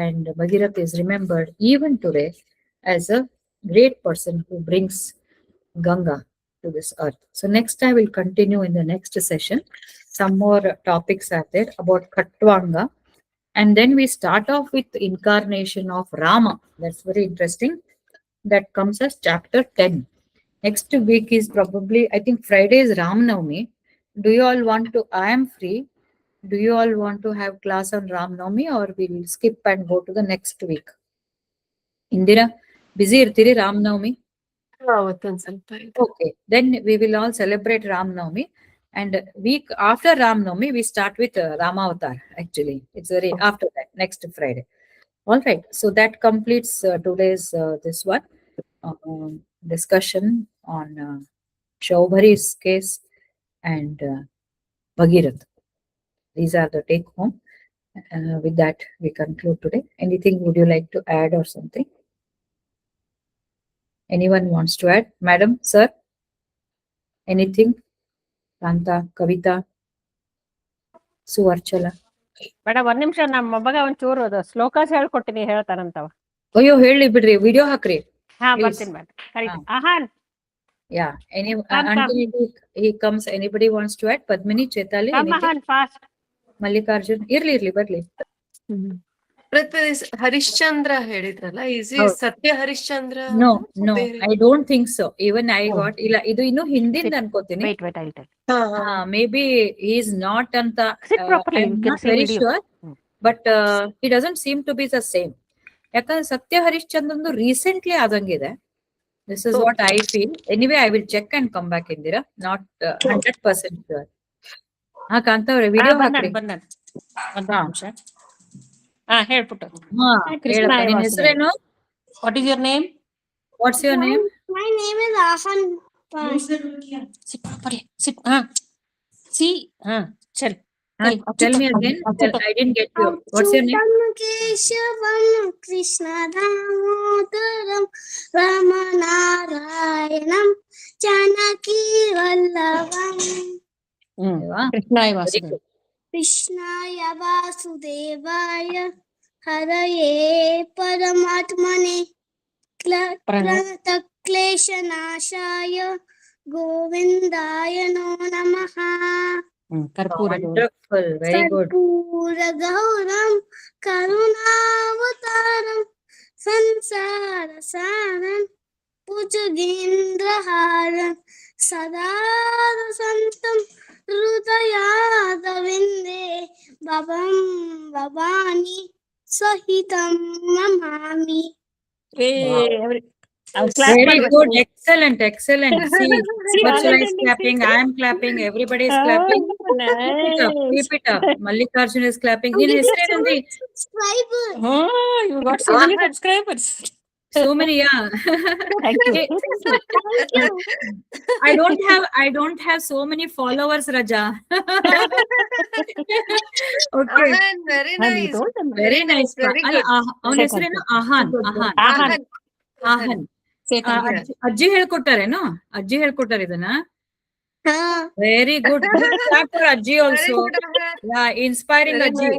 And Bhagirath is remembered even today as a great person who brings Ganga to this earth. So next I will continue in the next session. Some more topics are there about Khatvanga. And then we start off with the incarnation of Rama. That's very interesting. That comes as chapter 10. Next week is probably, I think Friday is Ram Navami. Do you all want to, I am free. Do you all want to have class on Ram Navami, or we'll skip and go to the next week? Indira, busy irtiri Ram Navami? ಅವತ್ತೊಂದ್ ಸ್ವಲ್ಪ ಇದೆ. Okay, then we will all celebrate Ram Navami. And week after Ram Navami, we start with Rama Avatar. Actually, it's very after that, next Friday. All right. So that completes today's this one discussion on Shaubhari's case and Bhagirath. These are the take home. With that, we conclude today. Anything would you like to add or something? Anyone wants to add? Madam, sir? Anything? Kanta, Kavita, Suvarchala? Madam ಒಂದ್ ನಿಮಿಷ ನಮ್ಮ ಮಗ ಒಂಚೂರು ಶ್ಲೋಕಾಸ್ ಹೇಳ್ಕೊಟ್ಟಿನಿ ಹೇಳ್ತಾರಂತವ. ಅಯ್ಯೋ ಹೇಳಿ ಬಿಡ್ರಿ, video ಹಾಕ್ರಿ. ಹಾ Please. ಬರ್ತೀನಿ madam. ಆಹಾನ್ Yeah. Come, Until he comes, anybody wants to add? Padmini, Chetali, anything? ಆಹಾನ್ ಫಾಸ್ಟ್. Mallikarjun? Irli, ಬರ್ಲಿ. ಹರಿಶ್ಚಂದ್ರ ಹೇಳಿದ್ರಲ್ಲ, ಈಸ್ ಹೌದು. ಸತ್ಯ ಹರಿಶ್ಚಂದ್ರ? No, ಬೇರೆ? I don't think so. Even I Oh. got, ಇಲ್ಲ ಇದು ಇನ್ನು ಹಿಂದಿಂದ ಅನ್ಕೋತೀನಿ. Wait, I'll tell. Maybe he is not ಅಂತ, Sit properly, I'm you can not see very video. sure, but he doesn't seem to be the same. ಯಾಕಂದ್ರೆ ಸತ್ಯ ಹರಿಶ್ಚಂದ್ರನ್ದು recently ಆದಂಗಿದೆ. This is what I feel. Anyway, I will check and come back, Indira. Not 100% sure. ಹಾ ಕಾಂತವ್ರೆ, video ಹಾಕ್ರಿ. ಒಂದ್ ನಿಮಿಷ. ಹಾ ಹೇಳ್ಬಿಟ್ಟು. ಹಾ ಕೃಷ್ಣ ಹೇಳಪ್ಪ, ನಿನ್ ವಾಸುದೇವ. ಹೆಸರೇನು? What is your name? What's your name? My name is Ahan. Sit properly. Sit. ಹಾ ಸಿ. ಹಾ ಚಲ್. Tell me again. I didn't get you. What's your name? Achyutam Keshavam Krishna Damodaram Ramanarayanam Janaki Vallavam Deva. ಕೃಷ್ಣಾಯ Very Vasudeva. good. Krishnaya Vasudevaya Haraye Paramatmane Kleshanashaya Govindaya No Namaha ಕರ್ಪೂರ. Wonderful. Very good. Karpura Gauram Karunavataram Sansara Saram Pujagendraharam Sadara Santam Hridayadavinde Babam Babani Sahitam Mamami class Very good. Excellent. Excellent. See, Varshila is clapping. I am clapping. Everybody is clapping. Keep it up. Keep it up. Mallikarjun is clapping. In ಹೆಸರೇನಂದ್ರಿ? Subscriber. You got so many subscribers. So many, yeah. Thank you. Thank you. I don't have so many followers, Raja. Okay. Ahan, very And you nice. told them. Very nice. Very ಅಲ್ಲ, good. ಅವನ ಹೆಸರೇನು? ಆಹಾನ್. ಆಹಾನ್. Ahan. ಆಹಾನ್. Say ಆ, thank you. ಅಜ್ಜಿ ಹೇಳ್ಕೊಟ್ಟಾರೇನು? ಅಜ್ಜಿ ಹೇಳ್ಕೊಟ್ಟಾರ ಇದನ್ನ? ಹಾ. Very good. Good clap for Ajji Very also. good, Ahan. Yeah, inspiring Very Ajji.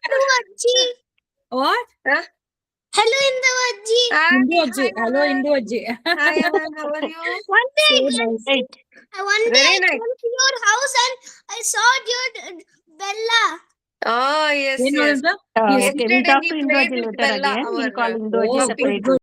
Hello, Ajji. What? Hello, Indavajji. Hi, Hindu Ajji. hi, Hello, Ahan. Hindu Ajji. Hi, Ahan, how are you? One day I went, Right. one day Very I nice. went to your house and I saw your Bella. Oh, yes, ಏನ್ yes. ಹೇಳ್ದ? Okay, we'll Yesterday talk he to played Indoji with later Bella, again. We'll our, call Indoji Oh, good, separately. good.